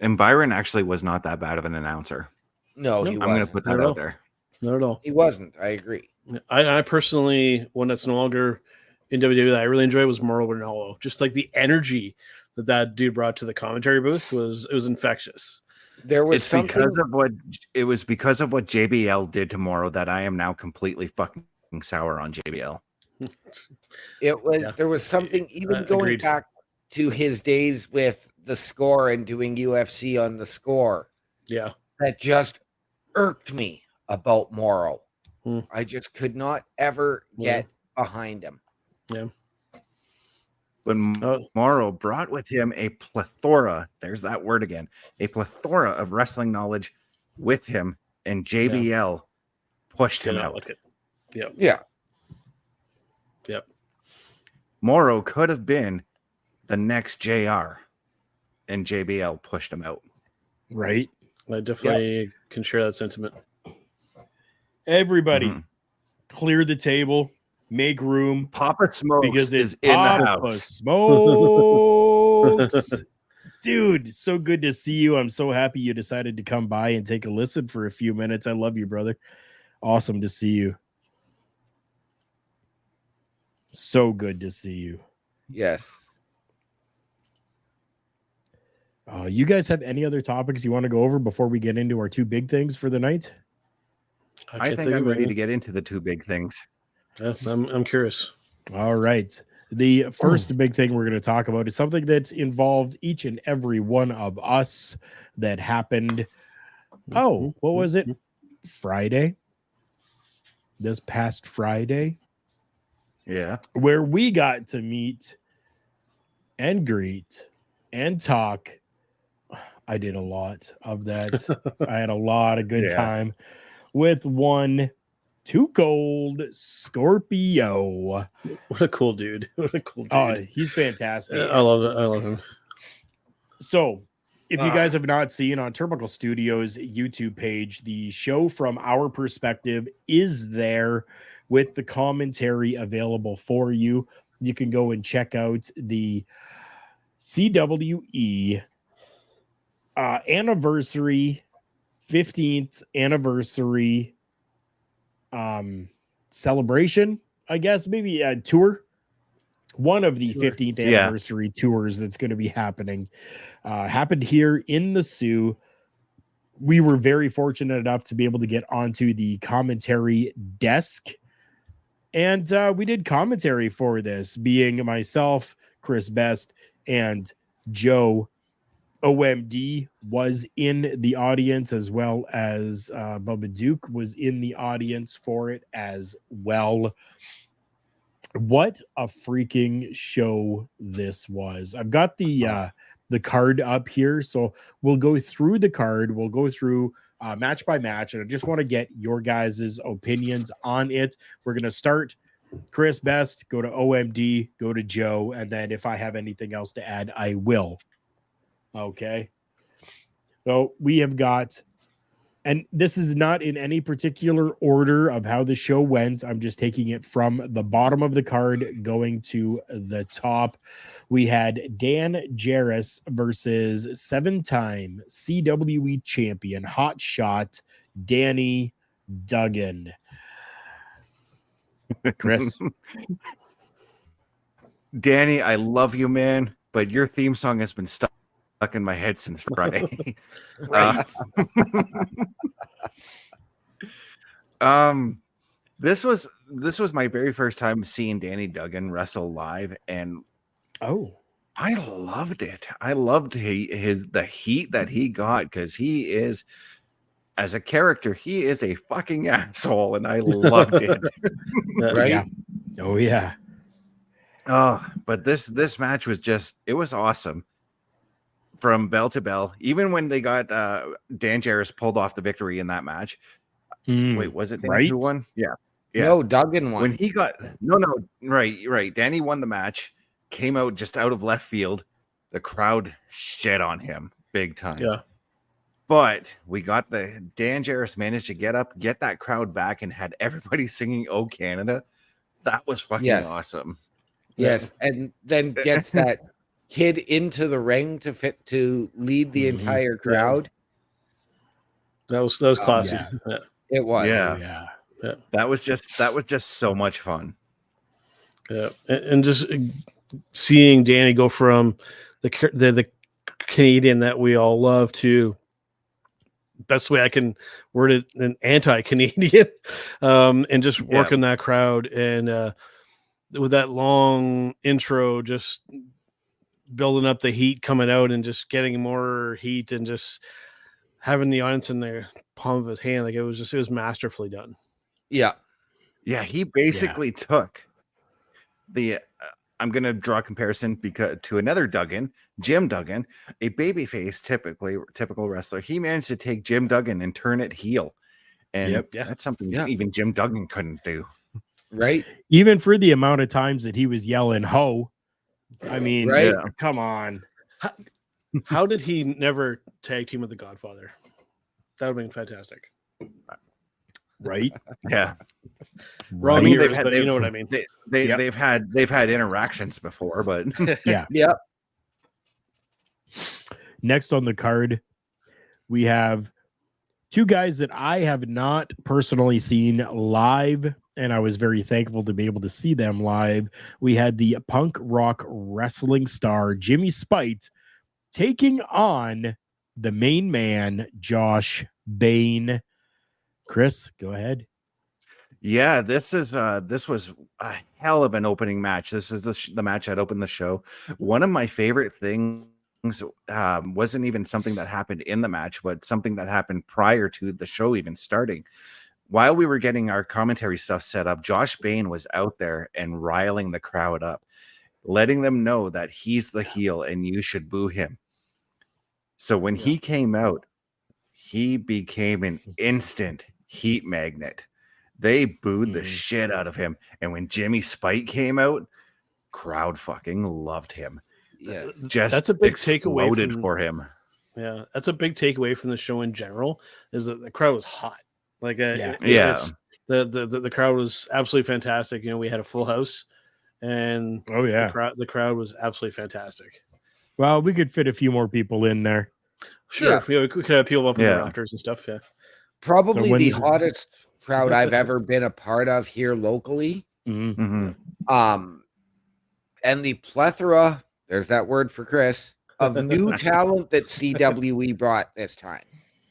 And Byron actually was not that bad of an announcer. No, he I'm wasn't. going to put that out there. Not at all. He wasn't. I agree. I personally, one that's no longer in WWE that I really enjoyed was Mauro Ranallo. Just like the energy that dude brought to the commentary booth was infectious. There was It's something because of what JBL did tomorrow that I am now completely fucking sour on JBL. There was something even going agreed. back to his days with the Score and doing UFC on the Score. Yeah. That just irked me about Morrow. Hmm. I just could not ever get behind him. Yeah. But Morrow brought with him a plethora, there's that word again, a plethora of wrestling knowledge with him, and JBL pushed him out. Like it. Yep. Yeah. Yep. Morrow could have been the next JR, and JBL pushed him out. Right. I definitely can share that sentiment. Everybody, clear the table, make room. Papa Smokes because it's is in Papa the house. Smokes. Dude, so good to see you. I'm so happy you decided to come by and take a listen for a few minutes. I love you, brother. Awesome to see you. So good to see you. Yes. You guys have any other topics you want to go over before we get into our two big things for the night? I think I'm ready to get into the two big things. Yeah, I'm curious. All right. The first big thing we're going to talk about is something that involved each and every one of us that happened. Oh, what was it? Friday. This past Friday. Yeah. Where we got to meet and greet and talk. I did a lot of that. I had a lot of good time with one Too Cold Scorpio. What a cool dude. What a cool dude. Oh, he's fantastic. I love it. I love him. So, if you guys have not seen on Turnbuckle Studios YouTube page, the show from our perspective is there with the commentary available for you. You can go and check out the CWE anniversary, 15th anniversary celebration, I guess, maybe a tour. One of the 15th anniversary tours that's going to be happening happened here in the Sioux. We were very fortunate enough to be able to get onto the commentary desk, and we did commentary for this, being myself, Chris Best, and Joe. OMD was in the audience, as well as Bubba Duke was in the audience for it as well. What a freaking show this was. I've got the card up here, so we'll go through the card. We'll go through match by match, and I just want to get your guys' opinions on it. We're going to start Chris Best, go to OMD, go to Joe, and then if I have anything else to add, I will. Okay. So we have got, and this is not in any particular order of how the show went. I'm just taking it from the bottom of the card going to the top. We had Dan Jarrus versus 7-time CWE champion, Hot Shot, Danny Duggan. Chris? Danny, I love you, man, but your theme song has been stuck in my head since Friday. Right. This was my very first time seeing Danny Duggan wrestle live, and I loved it. I loved the heat that he got, because he is, as a character, he is a fucking asshole, and I loved it. Right? Yeah. Oh yeah. Oh, but this match was it was awesome. From bell to bell, even when they got Dan Jarrus pulled off the victory in that match. Wait, was it Danny who won? Yeah. No, Duggan won. When he got right. Danny won the match, came out just out of left field. The crowd shit on him big time. Yeah. But we got Dan Jarrus managed to get that crowd back, and had everybody singing "Oh Canada." That was fucking awesome. Yes, and then gets that kid into the ring to lead the entire crowd. That was classy. Yeah. It was. Yeah. That was just so much fun. Yeah, and just seeing Danny go from the Canadian that we all love to, best way I can word it, an anti-Canadian, and just working that crowd, and with that long intro, just building up the heat coming out and just getting more heat and just having the audience in the palm of his hand. Like it was masterfully done. Yeah. Yeah. He basically took the, I'm going to draw a comparison to another Duggan, Jim Duggan, a babyface, typical wrestler. He managed to take Jim Duggan and turn it heel. And that's something even Jim Duggan couldn't do. Right. Even for the amount of times that he was yelling "ho." I mean, right? Come on. How did he never tag team with the Godfather? That would have been fantastic. Right? Yeah. Wrong years, but you know what I mean. They've had interactions before, but yeah. Next on the card, we have two guys that I have not personally seen live, and I was very thankful to be able to see them live. We had the punk rock wrestling star Jimmy Spite taking on the main man, Josh Bain. Chris, go ahead. Yeah, this was a hell of an opening match. This is the match that opened the show. One of my favorite things wasn't even something that happened in the match, but something that happened prior to the show even starting. While we were getting our commentary stuff set up, Josh Bain was out there and riling the crowd up, letting them know that he's the heel and you should boo him. So when he came out, he became an instant heat magnet. They booed the shit out of him. And when Jimmy Spite came out, crowd fucking loved him. Yeah. Just that's a big takeaway for him. Yeah, that's a big takeaway from the show in general, is that the crowd was hot. Like the crowd was absolutely fantastic. You know, we had a full house, and the crowd was absolutely fantastic. Well, we could fit a few more people in there. Sure, we could have people up in the rafters and stuff. Yeah, probably the hottest crowd I've ever been a part of here locally. Mm-hmm. And the plethora, there's that word for Chris, of new talent that CWE brought this time.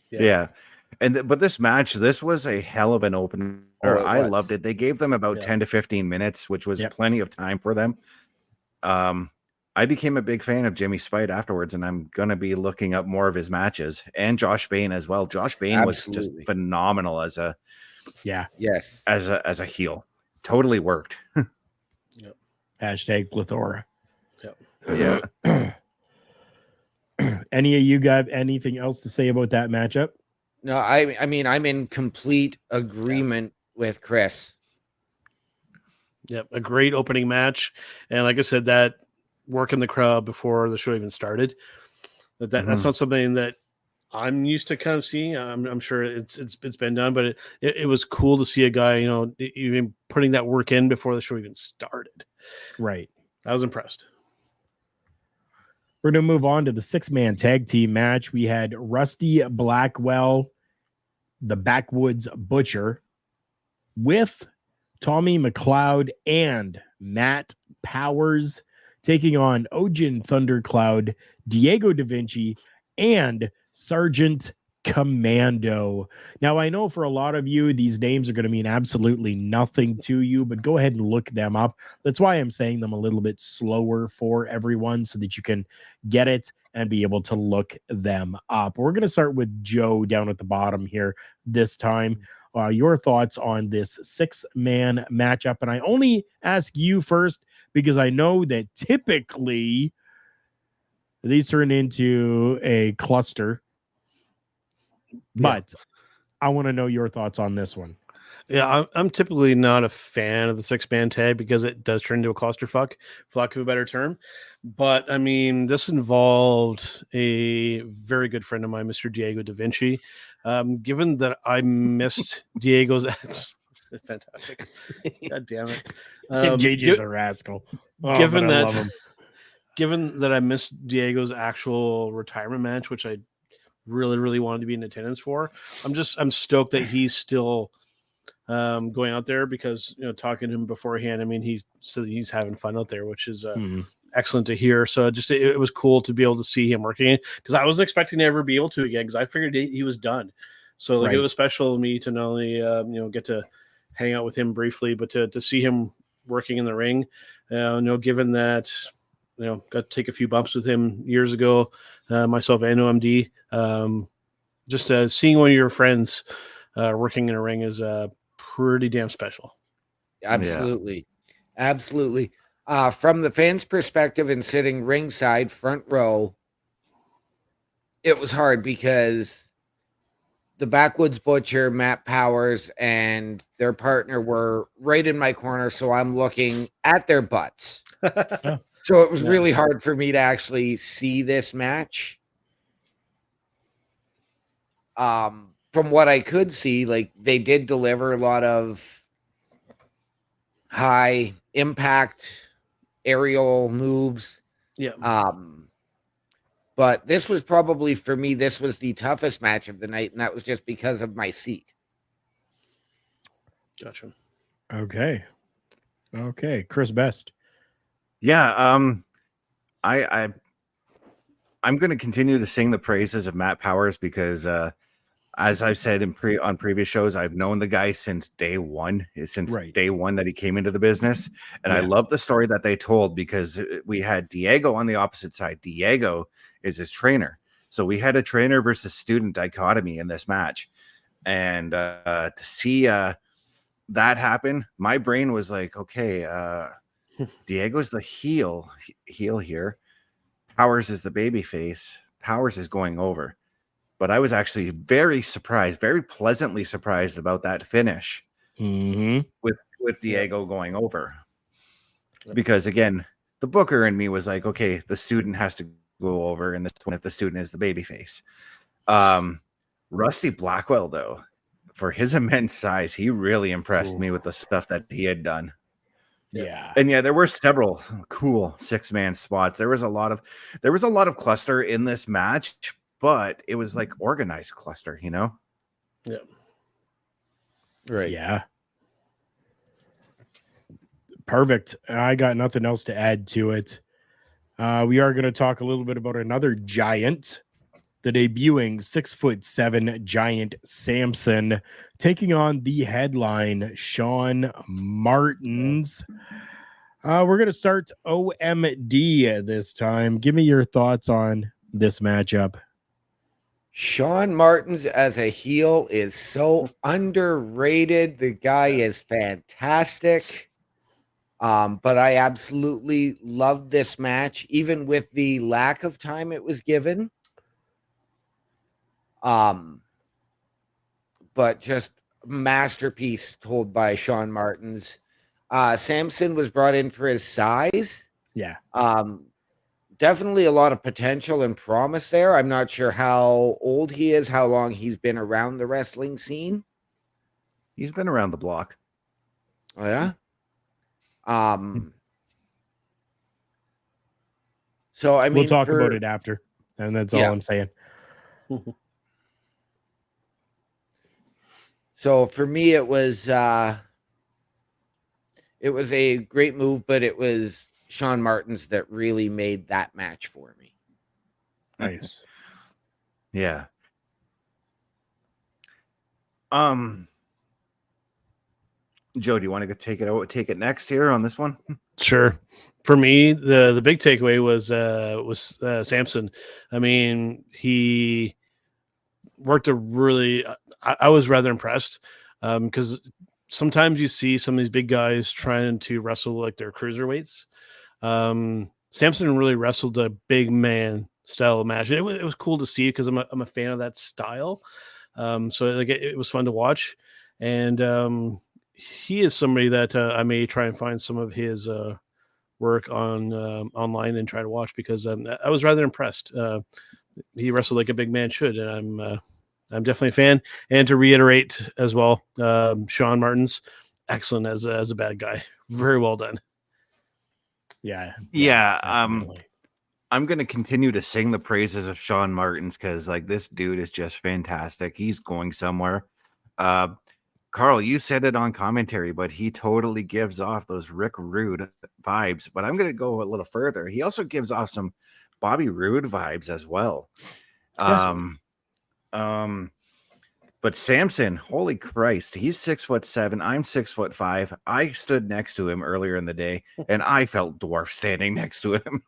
Yeah. But this match, this was a hell of an opener. I loved it. They gave them about 10 to 15 minutes, which was plenty of time for them. I became a big fan of Jimmy Spite afterwards, and I'm going to be looking up more of his matches, and Josh Bain as well. Josh Bain was just phenomenal as a heel. Totally worked. Hashtag plethora. Yeah. Any of you got anything else to say about that matchup? No, I mean, I'm in complete agreement with Chris. Yep, a great opening match, and like I said, that working the crowd before the show even started. That's not something that I'm used to kind of seeing. I'm sure it's been done, but it was cool to see a guy, you know, even putting that work in before the show even started. Right. I was impressed. We're going to move on to the 6-man tag team match. We had Rusty Blackwell, the Backwoods Butcher, with Tommy McLeod and Matt Powers, taking on Ojin Thundercloud, Diego Da Vinci, and Sergeant Commando. Now, I know for a lot of you, these names are going to mean absolutely nothing to you, but go ahead and look them up. That's why I'm saying them a little bit slower for everyone so that you can get it and be able to look them up. We're going to start with Joe down at the bottom here this time. Your thoughts on this 6-man matchup. And I only ask you first because I know that typically these turn into a cluster. But I want to know your thoughts on this one. Yeah, I'm typically not a fan of the 6-man tag because it does turn into a clusterfuck, for lack of a better term. But I mean, this involved a very good friend of mine, Mr. Diego Da Vinci. Given that I missed Diego's fantastic, god damn it, JJ's a rascal. Oh, given but I that, love him. given that I missed Diego's actual retirement match, which I really, really wanted to be in attendance for, I'm stoked that he's still going out there because, talking to him beforehand, I mean, he's having fun out there, which is excellent to hear. So it was cool to be able to see him working, because I wasn't expecting to ever be able to again, because I figured he was done. So it was special to me to not only get to hang out with him briefly, but to see him working in the ring. Given that got to take a few bumps with him years ago, myself and OMD. Just seeing one of your friends working in a ring is pretty damn special. Absolutely. Absolutely. From the fans' perspective and sitting ringside front row, it was hard because the Backwoods Butcher, Matt Powers, and their partner were right in my corner, so I'm looking at their butts. So it was really hard for me to actually see this match. From what I could see, like, they did deliver a lot of high impact aerial moves. Yeah. But this was probably, for me, this was the toughest match of the night, and that was just because of my seat. Gotcha. Okay. Chris Best. Yeah, I'm going to continue to sing the praises of Matt Powers because, as I've said on previous shows, I've known the guy since day one that he came into the business, and I love the story that they told, because we had Diego on the opposite side. Diego is his trainer, so we had a trainer versus student dichotomy in this match, and to see that happen, my brain was like, okay, Diego's the heel here. Powers is the baby face. Powers is going over. But I was actually very surprised, very pleasantly surprised about that finish with Diego going over. Because again, the booker in me was like, okay, the student has to go over in this one if the student is the baby face. Rusty Blackwell, though, for his immense size, he really impressed me with the stuff that he had done. Yeah. And there were several cool 6-man spots. There was a lot of cluster in this match, but it was like organized cluster, Yeah. Right. Yeah. Perfect. I got nothing else to add to it. We are going to talk a little bit about another giant, the debuting 6'7" giant Samson, taking on the headline Sean Martins. We're going to start OMD this time. Give me your thoughts on this matchup. Sean Martins as a heel is so underrated. The guy is fantastic. But I absolutely loved this match, even with the lack of time it was given. But just masterpiece told by Sean Martins. Samson was brought in for his size. Yeah. Definitely a lot of potential and promise there. I'm not sure how old he is, how long he's been around the wrestling scene. He's been around the block. Oh, yeah? So, I mean, we'll talk about it after, and that's all I'm saying. So for me, it was a great move, but it was Sean Martins that really made that match for me. Nice. Yeah. Joe, do you want to take it next here on this one? Sure. For me, the big takeaway was Samson. I mean, he worked a really. I was rather impressed because sometimes you see some of these big guys trying to wrestle like their cruiserweights. Samson really wrestled a big man style of match. It was cool to see because I'm a fan of that style. So like it was fun to watch. and he is somebody that I may try and find some of his work on online and try to watch, because I was rather impressed. He wrestled like a big man should, and I'm definitely a fan. And to reiterate as well, Sean Martin's excellent as a bad guy. Very well done. Yeah. I'm going to continue to sing the praises of Sean Martins, because like this dude is just fantastic. He's going somewhere. Carl, you said it on commentary, but he totally gives off those Rick Rude vibes. But I'm going to go a little further. He also gives off some Bobby Roode vibes as well. But Samson, holy Christ, he's 6'7". I'm 6'5". I stood next to him earlier in the day, and I felt dwarf standing next to him.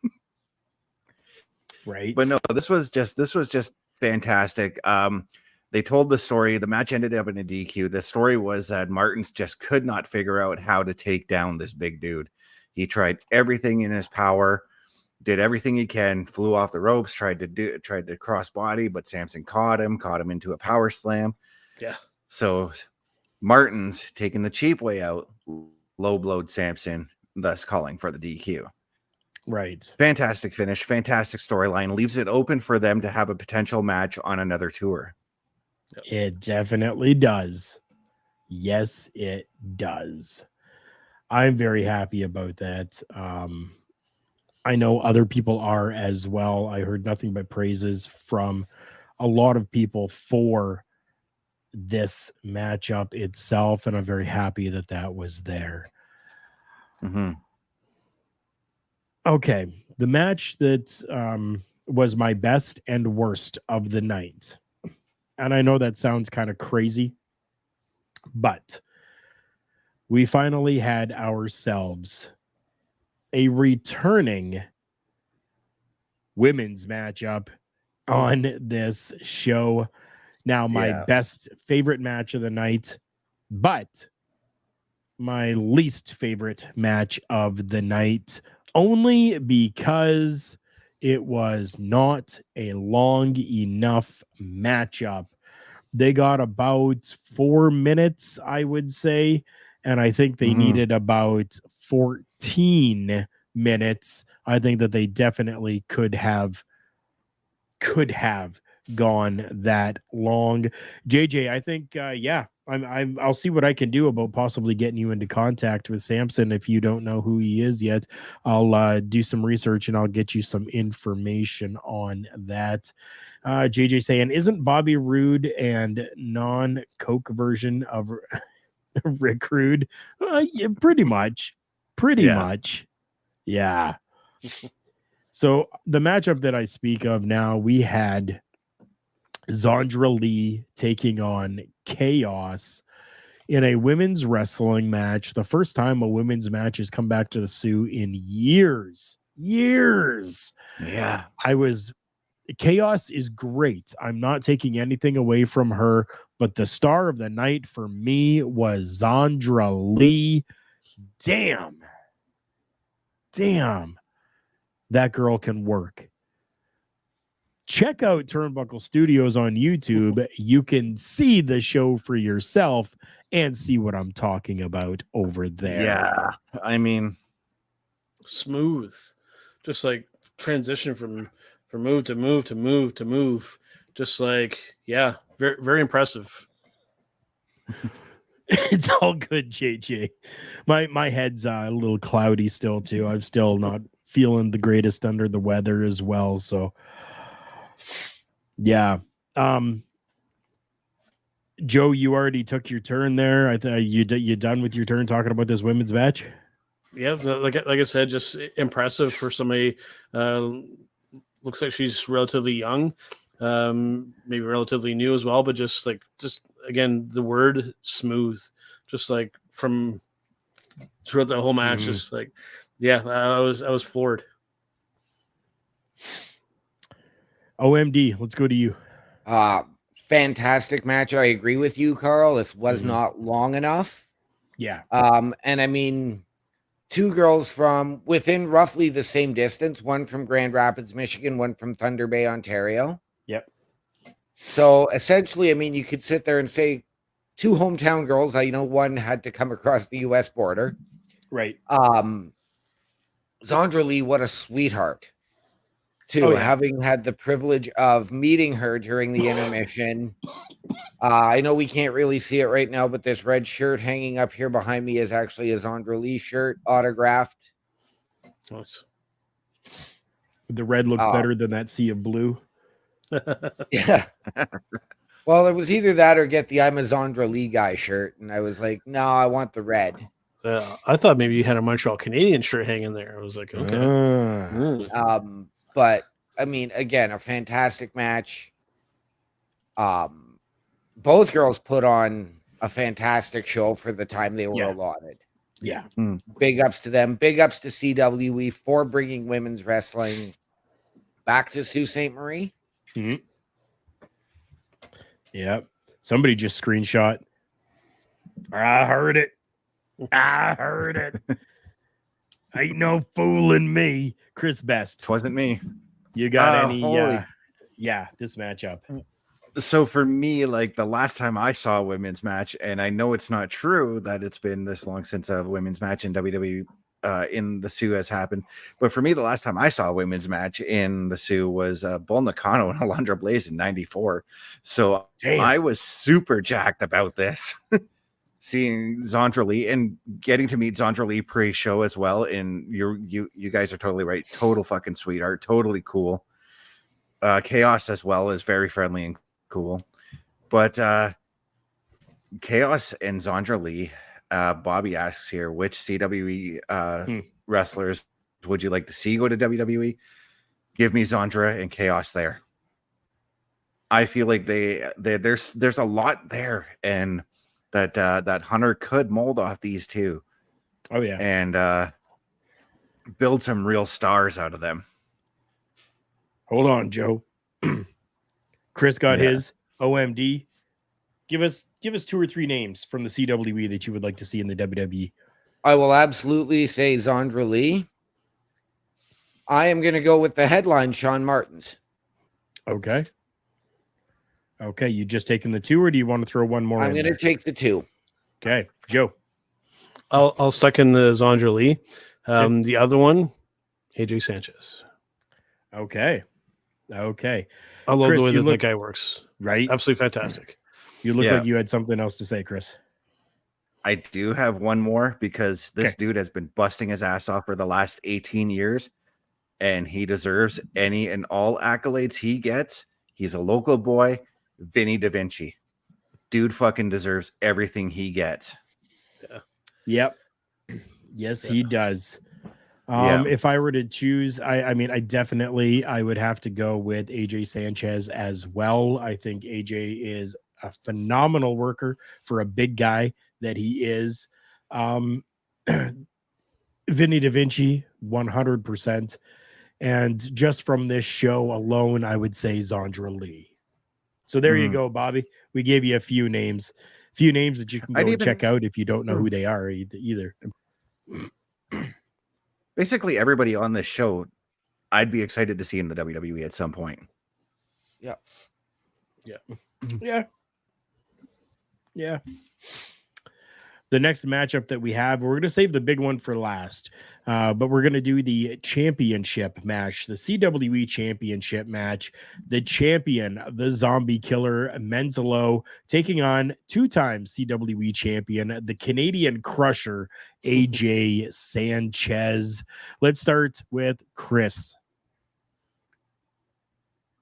Right. But no, this was just fantastic. They told the story. The match ended up in a DQ. The story was that Martins just could not figure out how to take down this big dude. He tried everything in his power, did everything he can, flew off the ropes, tried to cross body, but Samson caught him into a power slam. Yeah. So Martins, taking the cheap way out, low blowed Samson, thus calling for the DQ. Right. Fantastic finish, fantastic storyline. Leaves it open for them to have a potential match on another tour. It definitely does. Yes, it does. I'm very happy about that. I know other people are as well. I heard nothing but praises from a lot of people for this matchup itself, and I'm very happy that that was there. Mm-hmm. Okay, the match that was my best and worst of the night. And I know that sounds kind of crazy, but we finally had ourselves a returning women's matchup on this show. Now, my best favorite match of the night, but my least favorite match of the night, only because it was not a long enough matchup. They got about 4 minutes, I would say, and I think they needed about 14 minutes. I think that they definitely could have gone that long. JJ, I think I'll see what I can do about possibly getting you into contact with Samson. If you don't know who he is yet, I'll do some research and I'll get you some information on that. JJ saying, isn't Bobby Roode and non-Coke version of Rick Rude? Yeah, pretty much. Yeah. So the matchup that I speak of now, we had Zandra Lee taking on Chaos in a women's wrestling match. The first time a women's match has come back to the Sioux in years. Yeah. Chaos is great. I'm not taking anything away from her, but the star of the night for me was Zandra Lee. Damn. That girl can work. Check out Turnbuckle Studios on YouTube. You can see the show for yourself and see what I'm talking about over there. Yeah. I mean, smooth. Just like transition from move to move to move to move. Just like, yeah, very, very impressive. It's all good, JJ. My head's a little cloudy still too. I'm still not feeling the greatest under the weather as well. So yeah. Joe, you already took your turn there. I thought you done with your turn talking about this women's match. Yeah, like I said, just impressive for somebody. Looks like she's relatively young, maybe relatively new as well. But just again, the word smooth, just like from throughout the whole match, just like, yeah, I was floored. OMD, let's go to you. Fantastic match. I agree with you, Carl. This was not long enough. Yeah. And I mean, two girls from within roughly the same distance, one from Grand Rapids, Michigan, one from Thunder Bay, Ontario. Yep. So essentially, I mean, you could sit there and say two hometown girls. One had to come across the U.S. border. Right. Zandra Lee, what a sweetheart, too. Having had the privilege of meeting her during the intermission. I know we can't really see it right now, but this red shirt hanging up here behind me is actually a Zandra Lee shirt, autographed. Nice. The red looks better than that sea of blue. Yeah. Well, it was either that or get the I'm a Zandra Lee guy shirt. And I was like, no, I want the red. I thought maybe you had a Montreal Canadian shirt hanging there. I was like, okay. But I mean, again, a fantastic match. Both girls put on a fantastic show for the time they were allotted. Yeah. Big ups to them. Big ups to CWE for bringing women's wrestling back to Sault Ste. Marie. Mm-hmm. Yep. Somebody just screenshot. I heard it. I heard it. Ain't no fooling me. Chris Best. Wasn't me. You got any? This matchup. So for me, like the last time I saw a women's match, and I know it's not true that it's been this long since a women's match in WWE in the Sioux has happened, but for me, the last time I saw a women's match in the Sioux was Bull Nakano and Alundra Blaze in '94. So I was super jacked about this. Seeing Zandra Lee and getting to meet Zandra Lee pre-show as well. And you guys are totally right. Total fucking sweetheart. Totally cool. Chaos as well is very friendly and cool. But Chaos and Zandra Lee, Bobby asks here, which CWE wrestlers would you like to see go to WWE? Give me Zandra and Chaos there. I feel like there's a lot there, and that Hunter could mold off these two. Oh yeah, and build some real stars out of them. Hold on, Joe. Chris got his OMD. Give us 2 or 3 names from the CWE that you would like to see in the WWE. I will absolutely say Zandra Lee. I am going to go with the headline, Sean Martins. Okay. Okay, you just taking the 2, or do you want to throw one more? I'm going to take the 2. Okay, Joe. I'll second the Zandra Lee. The other one, AJ Sanchez. Okay. I love the way that guy works. Right? Absolutely fantastic. You look like you had something else to say, Chris. I do have one more because this dude has been busting his ass off for the last 18 years, and he deserves any and all accolades he gets. He's a local boy, Vinny Da Vinci. Dude fucking deserves everything he gets. Yep. Yes, he does. If I were to choose, I mean, I would have to go with AJ Sanchez as well. I think AJ is a phenomenal worker for a big guy that he is. Vinny Da Vinci, 100%. And just from this show alone, I would say Zandra Lee. So there you go, Bobby. We gave you a few names that you can go and check out if you don't know who they are either. Basically, everybody on this show, I'd be excited to see in the WWE at some point. Yeah. The next matchup that we have, we're going to save the big one for last, but we're going to do the championship match, the CWE championship match. The champion, the zombie killer, Mentalo, taking on 2-time CWE champion, the Canadian crusher, AJ Sanchez. Let's start with Chris.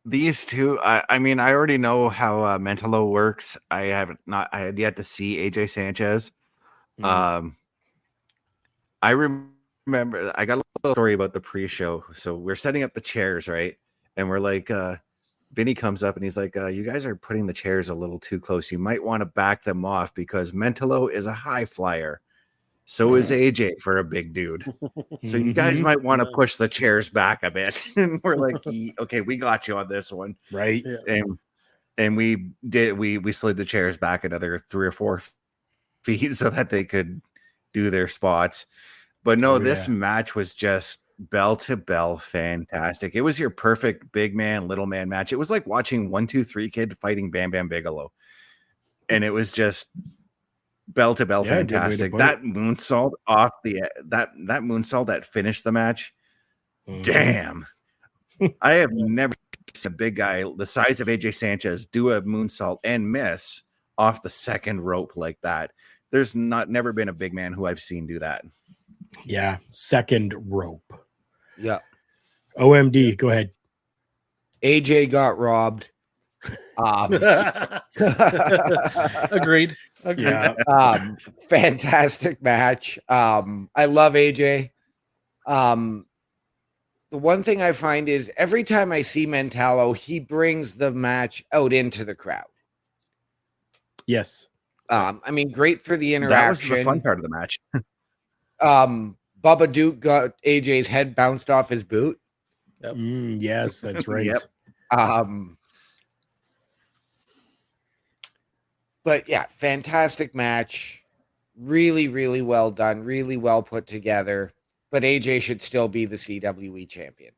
These two, I mean, I already know how Mentalo works. I had yet to see AJ Sanchez. I remember I got a little story about the pre-show. So we're setting up the chairs, right? And we're like, Vinny comes up and he's like, you guys are putting the chairs a little too close. You might want to back them off because Mentalo is a high flyer. So is AJ for a big dude. So you guys might want to push the chairs back a bit. And we're like, okay, we got you on this one. Right. And we slid the chairs back another 3 or 4 feet so that they could do their spots. But no, this match was just bell to bell fantastic. It was your perfect big man, little man match. It was like watching 1, 2, 3 Kid fighting Bam Bam Bigelow. and it was just bell to bell fantastic. That moonsault off that moonsault that finished the match. Damn. I have never seen a big guy the size of AJ Sanchez do a moonsault and miss off the second rope like that. There's never been a big man who I've seen do that. Yeah, second rope. Yeah. OMD, go ahead. AJ got robbed. Agreed. Yeah. Fantastic match. I love AJ. The one thing I find is every time I see Mentallo, he brings the match out into the crowd. Yes. I mean, great for the interaction. That was the fun part of the match. Bubba Duke got AJ's head bounced off his boot. Yep. Yes, that's right. Yep. But yeah, fantastic match. Really, really well done. Really well put together. But AJ should still be the CWE champion.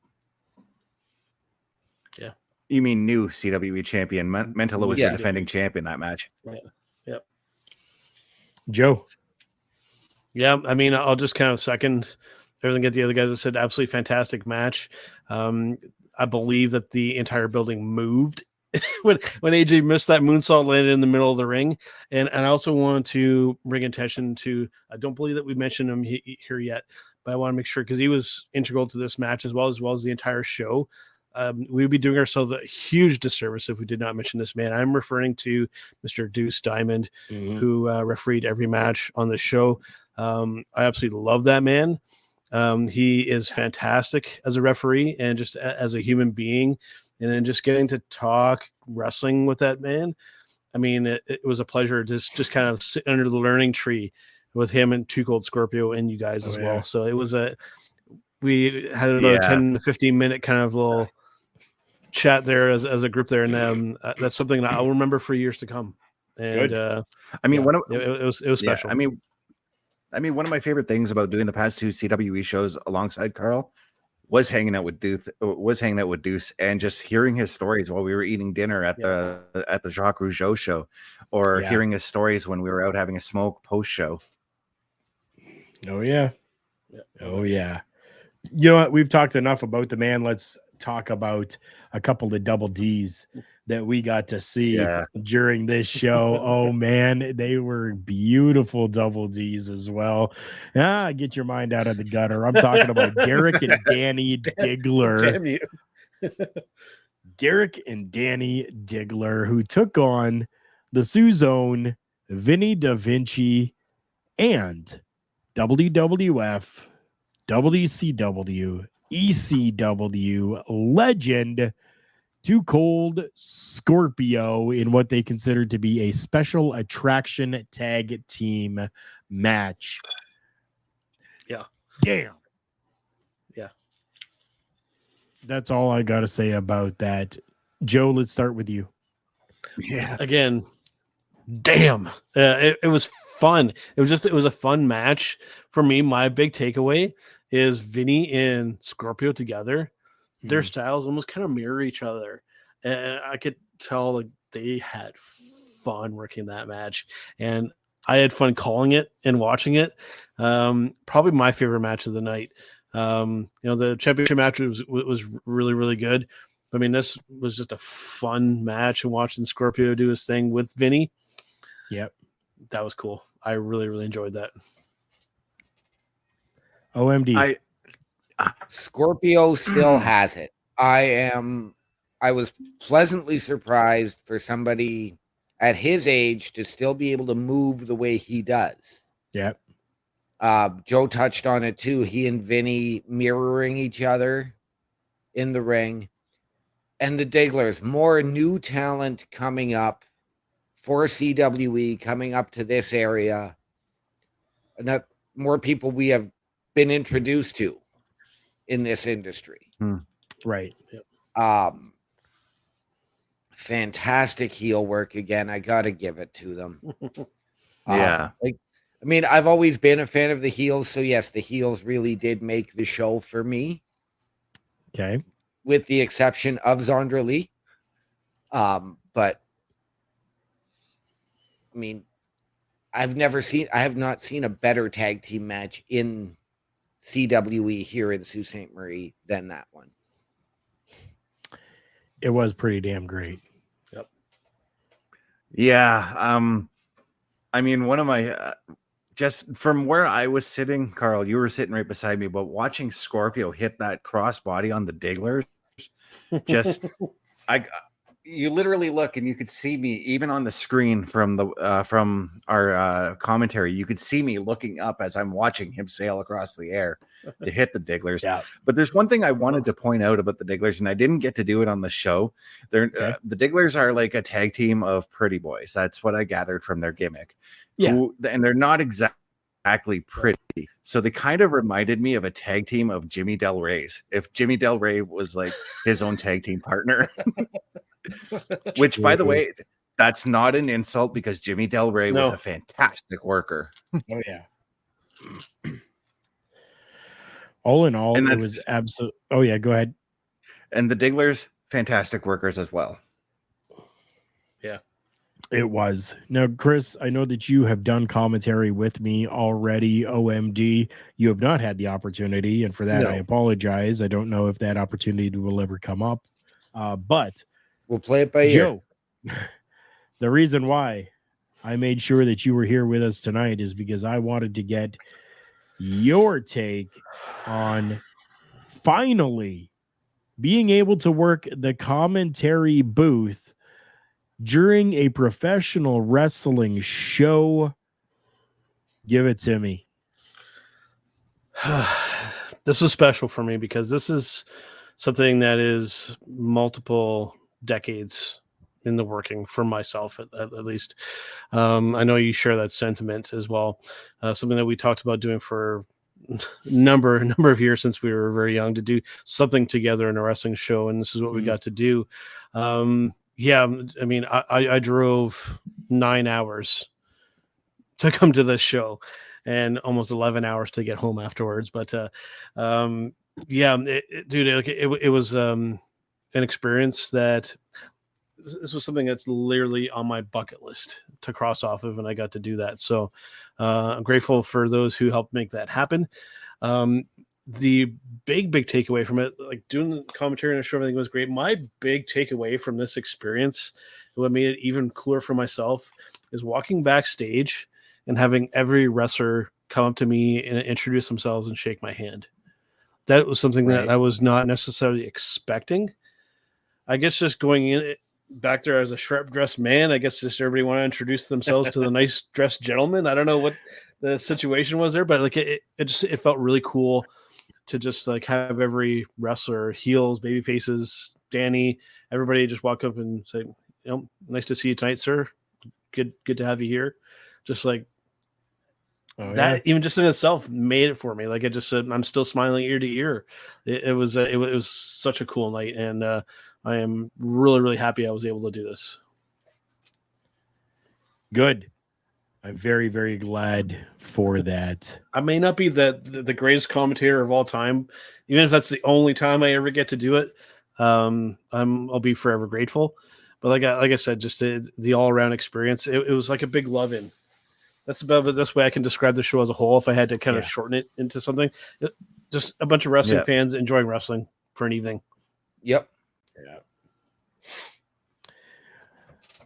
Yeah. You mean new CWE champion? Mentallo was the defending champion that match. Yeah. Yep. Joe. Yeah, I mean, I'll just kind of second everything that the other guys have said. Absolutely fantastic match. I believe that the entire building moved when AJ missed that moonsault, landed in the middle of the ring. And I also want to bring attention to, I don't believe that we mentioned him here yet, but I want to make sure because he was integral to this match as well as the entire show. We would be doing ourselves a huge disservice if we did not mention this man. I'm referring to Mr. Deuce Diamond, who refereed every match on the show. I absolutely love that man. He is fantastic as a referee and just as a human being. And then just getting to talk wrestling with that man. I mean, it was a pleasure to just kind of sit under the learning tree with him and Too Cold Scorpio and you guys as well. So it was we had about a 10 to 15 minute kind of little chat there as a group there. And that's something that I'll remember for years to come. And I mean, it was special. I mean, one of my favorite things about doing the past two CWE shows alongside Carl was hanging out with Deuce and just hearing his stories while we were eating dinner at the Jacques Rougeau show, or hearing his stories when we were out having a smoke post show. Oh yeah. Oh yeah. You know what? We've talked enough about the man. Let's talk about a couple of double D's that we got to see during this show. Oh man, they were beautiful double D's as well. Get your mind out of the gutter. I'm talking about Derek and Danny Diggler. Damn you. Derek and Danny Diggler, who took on the Suzone, Vinny Da Vinci, and WWF, WCW, ECW legend Too Cold Scorpio in what they considered to be a special attraction tag team match. Yeah. Damn. Yeah. That's all I got to say about that. Joe, let's start with you. Yeah. Again, damn. It was fun. It was a fun match for me. My big takeaway is Vinny and Scorpio together. Their styles almost kind of mirror each other. And I could tell like they had fun working that match. And I had fun calling it and watching it. Probably my favorite match of the night. The championship match was really, really good. I mean, this was just a fun match, and watching Scorpio do his thing with Vinny. Yep. That was cool. I really, really enjoyed that. OMD. Scorpio still has it. I was pleasantly surprised for somebody at his age to still be able to move the way he does. Yep. Joe touched on it too. He and Vinny mirroring each other in the ring. And the Digglers, more new talent coming up for CWE, coming up to this area. Not more people we have been introduced to in this industry. Right. Yep. Fantastic heel work again. I got to give it to them. Yeah. I've always been a fan of the heels. So yes, the heels really did make the show for me. Okay. With the exception of Zandra Lee. But mean, I have not seen a better tag team match in CWE here in Sault Ste. Marie than that one. It was pretty damn great. Yep. Yeah. I mean, one of my just from where I was sitting, Carl, you were sitting right beside me, but watching Scorpio hit that crossbody on the Digglers, just you literally look and you could see me even on the screen from our commentary. You could see me looking up as I'm watching him sail across the air to hit the Digglers. Yeah. But there's one thing I wanted to point out about the Digglers, and I didn't get to do it on the show. The Digglers are like a tag team of pretty boys. That's what I gathered from their gimmick. Yeah, And they're not exactly pretty. So they kind of reminded me of a tag team of Jimmy Del Rey's. If Jimmy Del Rey was like his own tag team partner. Which, by the way, that's not an insult because Jimmy Del Rey was a fantastic worker. Oh, yeah. All in all, it was absolute. Oh, yeah, go ahead. And the Digglers, fantastic workers as well. Yeah. It was. Now, Chris, I know that you have done commentary with me already, OMD. You have not had the opportunity, and for that, I apologize. I don't know if that opportunity will ever come up. But we'll play it by ear. Joe, the reason why I made sure that you were here with us tonight is because I wanted to get your take on finally being able to work the commentary booth during a professional wrestling show. Give it to me. This was special for me because this is something that is multiple decades in the working for myself, at least. I know you share that sentiment as well. Something that we talked about doing for a number of years since we were very young, to do something together in a wrestling show, and this is what we got to do. Yeah, I mean, I drove 9 hours to come to this show and almost 11 hours to get home afterwards. But yeah, dude, it was an experience that this was something that's literally on my bucket list to cross off of, and I got to do that. So I'm grateful for those who helped make that happen. The big takeaway from it, like doing the commentary on the show, everything was great. My big takeaway from this experience, what made it even cooler for myself, is walking backstage and having every wrestler come up to me and introduce themselves and shake my hand. That was something that I was not necessarily expecting. I guess just going in back there as a sharp dressed man, I guess just everybody want to introduce themselves to the nice dressed gentleman. I don't know what the situation was there, but like it felt really cool to just like have every wrestler, heels, baby faces, Danny, everybody just walk up and say, nice to see you tonight, sir. Good to have you here. Just like that, even just in itself made it for me. Like I just said, I'm still smiling ear to ear. It was such a cool night, and I am really, really happy I was able to do this. Good. I'm very, very glad for that. I may not be the greatest commentator of all time, even if that's the only time I ever get to do it. I'll be forever grateful. But like I said, just the all around experience, it was like a big love in. That's about the best way I can describe the show as a whole. If I had to kind of shorten it into something, just a bunch of wrestling fans enjoying wrestling for an evening. Yep. Yeah.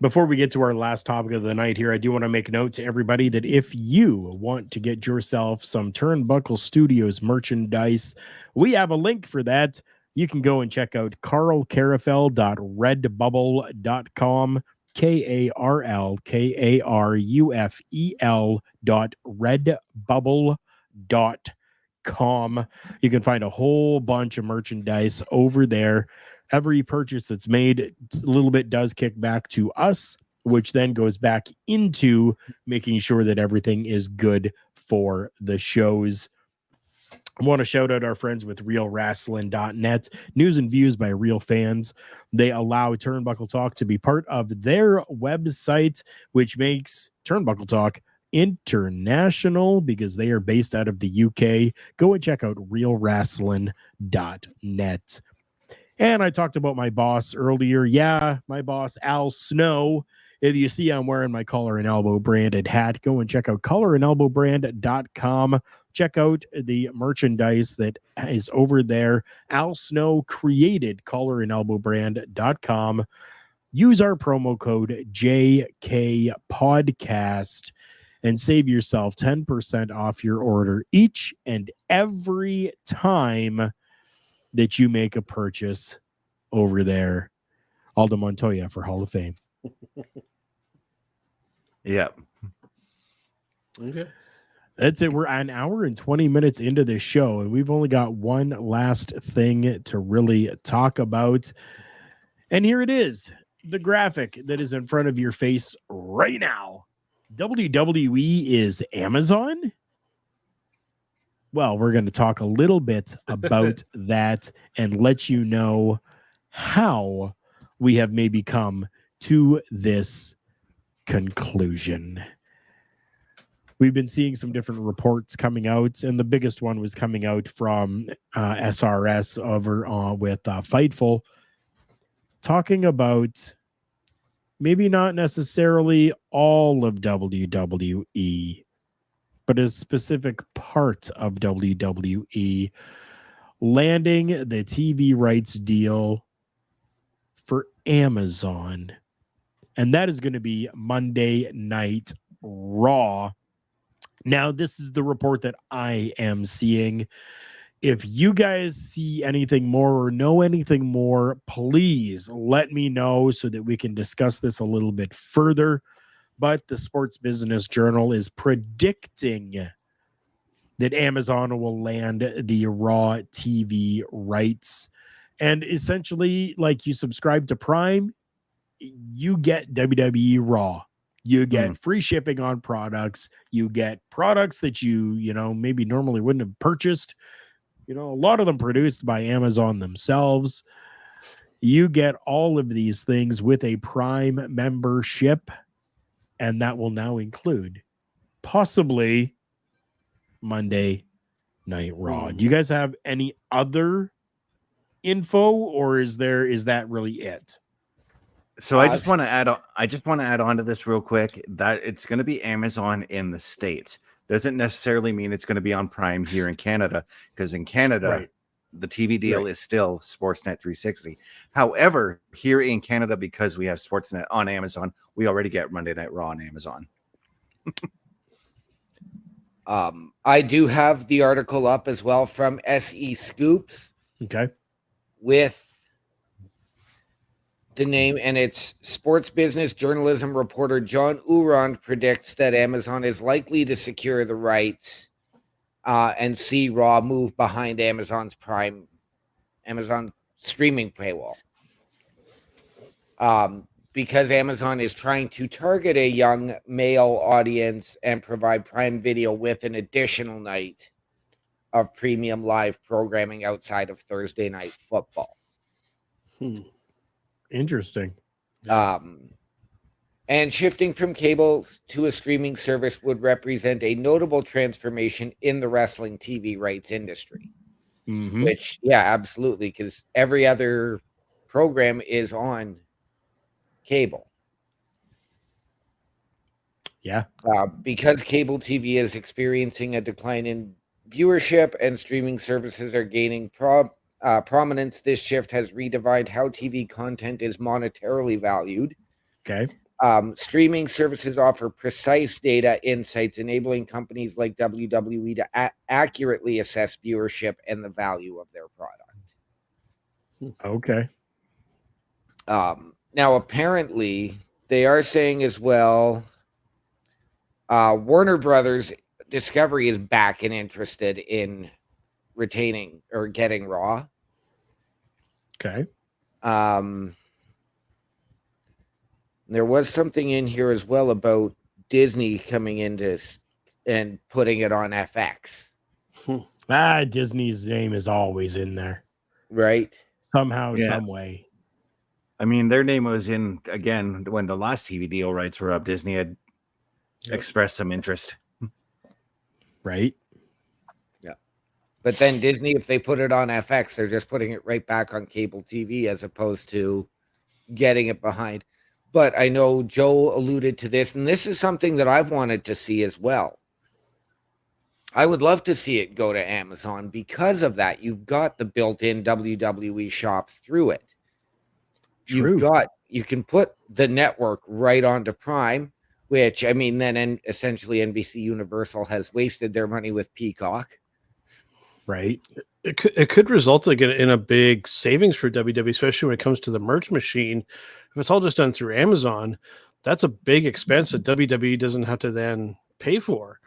Before we get to our last topic of the night here, I do want to make note to everybody that if you want to get yourself some Turnbuckle Studios merchandise, we have a link for that. You can go and check out carlcarufel.redbubble.com, KARLKARUFEL.redbubble.com. You can find a whole bunch of merchandise over there. Every purchase that's made, a little bit does kick back to us, which then goes back into making sure that everything is good for the shows. I want to shout out our friends with RealWrestling.net, news and views by real fans. They allow Turnbuckle Talk to be part of their website, which makes Turnbuckle Talk international because they are based out of the UK. Go and check out RealWrestling.net. And I talked about my boss earlier. Yeah, my boss, Al Snow, If you see I'm wearing my Collar and Elbow branded hat, go and check out collarandelbowbrand.com. Check out the merchandise that is over there. Al Snow created collarandelbowbrand.com. Use our promo code JKPodcast and save yourself 10% off your order each and every time that you make a purchase over there. Aldo Montoya for Hall of Fame. Yep. Okay. That's it. We're an hour and 20 minutes into this show, and we've only got one last thing to really talk about. And here it is, the graphic that is in front of your face right now. WWE is Amazon? Well, we're going to talk a little bit about that and let you know how we have maybe come to this conclusion. We've been seeing some different reports coming out, and the biggest one was coming out from SRS over with Fightful, talking about maybe not necessarily all of WWE, but a specific part of WWE landing the TV rights deal for Amazon. And that is going to be Monday Night Raw. Now, this is the report that I am seeing. If you guys see anything more or know anything more, please let me know so that we can discuss this a little bit further. But the Sports Business Journal is predicting that Amazon will land the Raw TV rights. And essentially, like, you subscribe to Prime, you get WWE Raw. You get free shipping on products. You get products that you maybe normally wouldn't have purchased. A lot of them produced by Amazon themselves. You get all of these things with a Prime membership, and that will now include possibly Monday Night Raw. Do you guys have any other info, or is that really it? So I just want to add on to this real quick that it's going to be Amazon in the States. Doesn't necessarily mean it's going to be on Prime here in Canada, because in Canada, the TV deal is still Sportsnet 360. However, here in Canada, because we have Sportsnet on Amazon, we already get Monday Night Raw on Amazon. I do have the article up as well from SE Scoops. Okay. With the name, and it's sports business journalism reporter John Urand predicts that Amazon is likely to secure the rights and see Raw move behind Amazon streaming paywall. Because Amazon is trying to target a young male audience and provide Prime Video with an additional night of premium live programming outside of Thursday Night Football. Interesting. And shifting from cable to a streaming service would represent a notable transformation in the wrestling TV rights industry. Which, yeah, absolutely, because every other program is on cable. Yeah. Because cable TV is experiencing a decline in viewership and streaming services are gaining prominence, this shift has redefined how TV content is monetarily valued. Okay. Streaming services offer precise data insights, enabling companies like WWE to accurately assess viewership and the value of their product. Okay. Now, apparently, they are saying as well, Warner Brothers Discovery is back and interested in retaining or getting Raw. Okay. There was something in here as well about Disney coming into and putting it on FX. Disney's name is always in there. Right. Somehow, some way. I mean, their name was in, again, when the last TV deal rights were up, Disney had expressed some interest. Right. Yeah. But then Disney, if they put it on FX, they're just putting it right back on cable TV as opposed to getting it behind. But I know Joe alluded to this, and this is something that I've wanted to see as well. I would love to see it go to Amazon because of that. You've got the built-in WWE shop through it. True. You can put the network right onto Prime, which, I mean, then essentially NBC Universal has wasted their money with Peacock. Right. It could result in a big savings for WWE, especially when it comes to the merch machine. If it's all just done through Amazon, that's a big expense that WWE doesn't have to then pay for,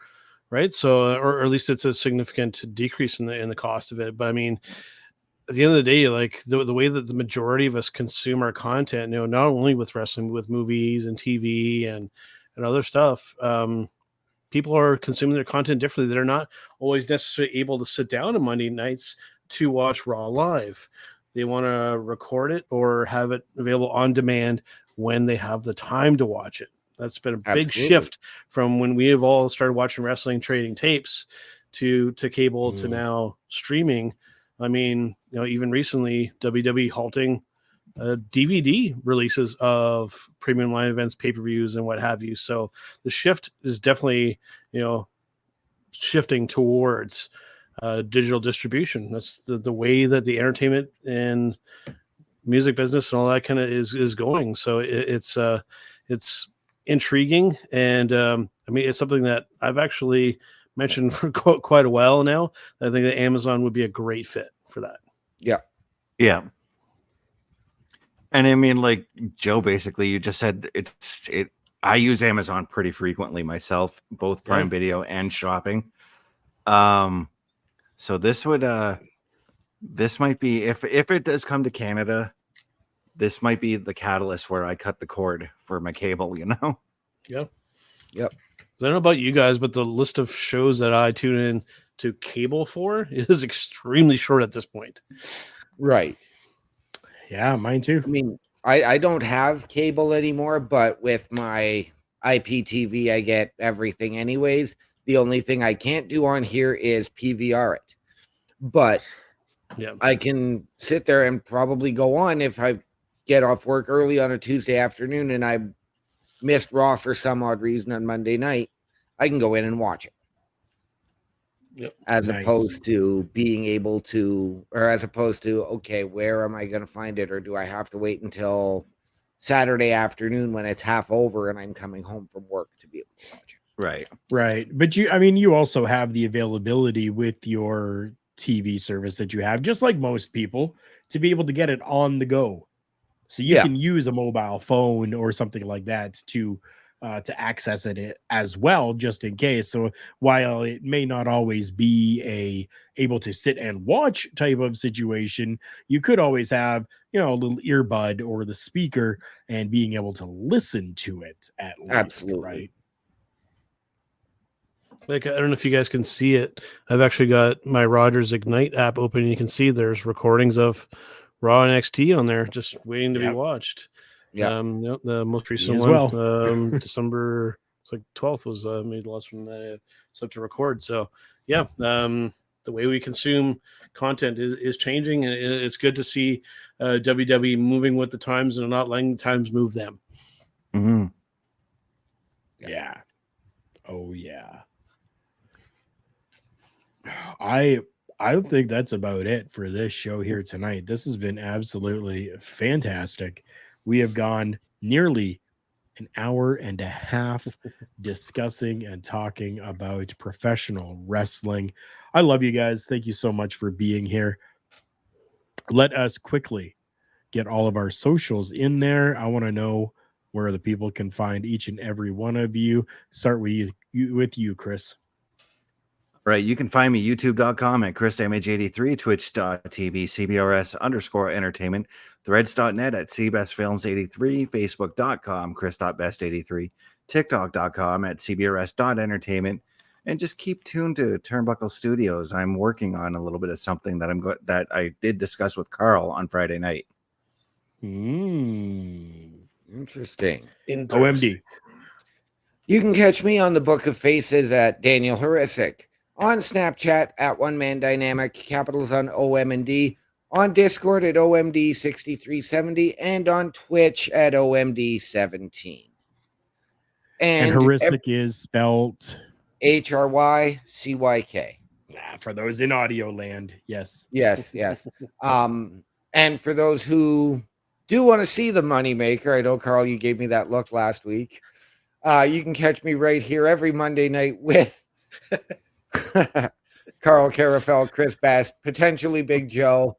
right? So, or at least it's a significant decrease in the cost of it. But I mean, at the end of the day, like the way that the majority of us consume our content, you know, not only with wrestling, but with movies and TV and other stuff, people are consuming their content differently. They're not always necessarily able to sit down on Monday nights to watch Raw live. They want to record it or have it available on demand when they have the time to watch it. That's been a big shift from when we have all started watching wrestling, trading tapes to cable to now streaming. I mean, you know, even recently, WWE halting DVD releases of premium line events, pay-per-views, and what have you. So the shift is definitely, you know, shifting towards digital distribution. That's the way that the entertainment and music business and all that kind of is going. So it's intriguing, and I mean, it's something that I've actually mentioned for quite a while now. I think that Amazon would be a great fit for that. Yeah. And I mean, like Joe, basically, you just said I use Amazon pretty frequently myself, both Prime Video and shopping. So this might be, if it does come to Canada, this might be the catalyst where I cut the cord for my cable, you know? Yep. Yep. I don't know about you guys, but the list of shows that I tune in to cable for is extremely short at this point. Right. Yeah, mine too. I mean, I don't have cable anymore, but with my IPTV, I get everything anyways. The only thing I can't do on here is PVR it. But I can sit there and probably go on if I get off work early on a Tuesday afternoon and I missed Raw for some odd reason on Monday night, I can go in and watch it. As opposed to being able to, or as opposed to, okay, where am I going to find it? Or do I have to wait until Saturday afternoon when it's half over and I'm coming home from work to be able to watch it? Right. But you also have the availability with your TV service that you have, just like most people, to be able to get it on the go. So you can use a mobile phone or something like that to access it as well, just in case. So while it may not always be able to sit and watch type of situation, you could always have, you know, a little earbud or the speaker and being able to listen to it at least. Absolutely. Right. Like, I don't know if you guys can see it. I've actually got my Rogers Ignite app open, and you can see there's recordings of Raw and NXT on there, just waiting to be watched. The most recent one, December 12th was maybe the last one that I set to record. So the way we consume content is changing, and it's good to see WWE moving with the times and not letting the times move them. Mm-hmm. Yeah. Oh yeah. I think that's about it for this show here tonight. This has been absolutely fantastic. We have gone nearly an hour and a half discussing and talking about professional wrestling. I love you guys. Thank you so much for being here. Let us quickly get all of our socials in there. I want to know where the people can find each and every one of you. Start with you, Chris. Right. You can find me youtube.com at ChrisDamage83, twitch.tv, CBRS_entertainment, threads.net at CBestFilms83, Facebook.com, Chris.best83, TikTok.com at CBRS.entertainment, and just keep tuned to Turnbuckle Studios. I'm working on a little bit of something that that I did discuss with Carl on Friday night. Interesting. OMD. You can catch me on the Book of Faces at Daniel Horisic, on Snapchat at One Man Dynamic, capitals on OM and D, on Discord at OMD6370, and on Twitch at OMD17. And Heuristic is spelled HRYCYK. For those in audio land, yes. Yes. And for those who do want to see the Moneymaker, I know, Carl, you gave me that look last week. You can catch me right here every Monday night with Carl Carafel, Chris Best, potentially Big Joe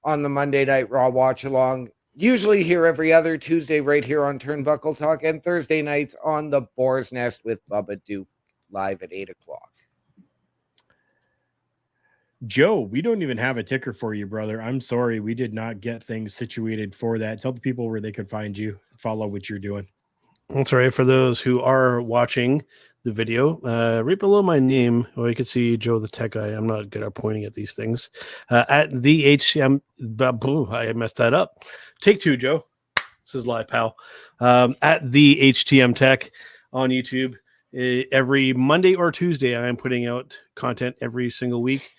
on the Monday Night Raw Watch Along. Usually here every other Tuesday right here on Turnbuckle Talk, and Thursday nights on the Boar's Nest with Bubba Duke live at 8 o'clock. Joe, we don't even have a ticker for you, brother. I'm sorry. We did not get things situated for that. Tell the people where they could find you, follow what you're doing. That's right. For those who are watching the video, right below my name, well, you can see Joe the Tech Guy. I'm not good at pointing at these things. At the HCM, I messed that up. Take two, Joe. This is live, pal. At the HTM Tech on YouTube. Every Monday or Tuesday, I am putting out content every single week.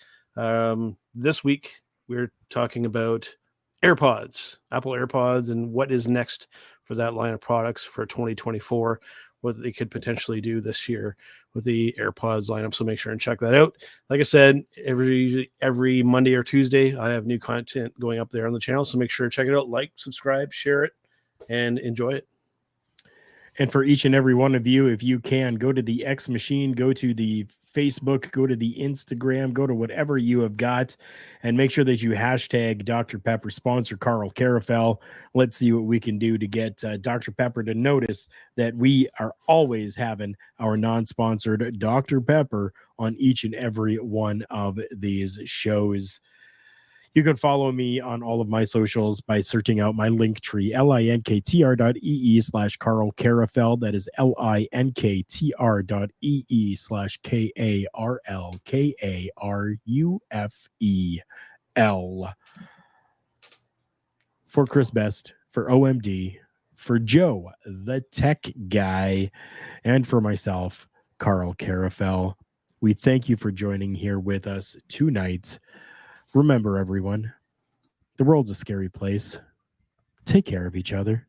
This week, we're talking about AirPods, Apple AirPods, and what is next for that line of products for 2024, what they could potentially do this year with the AirPods lineup. So make sure and check that out. Like I said, every Monday or Tuesday, I have new content going up there on the channel. So make sure to check it out, like, subscribe, share it, and enjoy it. And for each and every one of you, if you can, go to the X Machine, go to the Facebook, go to the Instagram, go to whatever you have got, and make sure that you hashtag Dr. Pepper sponsor Carl Carafel. Let's see what we can do to get Dr. Pepper to notice that we are always having our non-sponsored Dr. Pepper on each and every one of these shows. You can follow me on all of my socials by searching out my link tree, linktr.ee/Carl Carafel. That is linktr.ee/KarlKarufel. For Chris Best, for OMD, for Joe, the Tech Guy, and for myself, Carl Carafel, we thank you for joining here with us tonight. Remember, everyone, the world's a scary place. Take care of each other.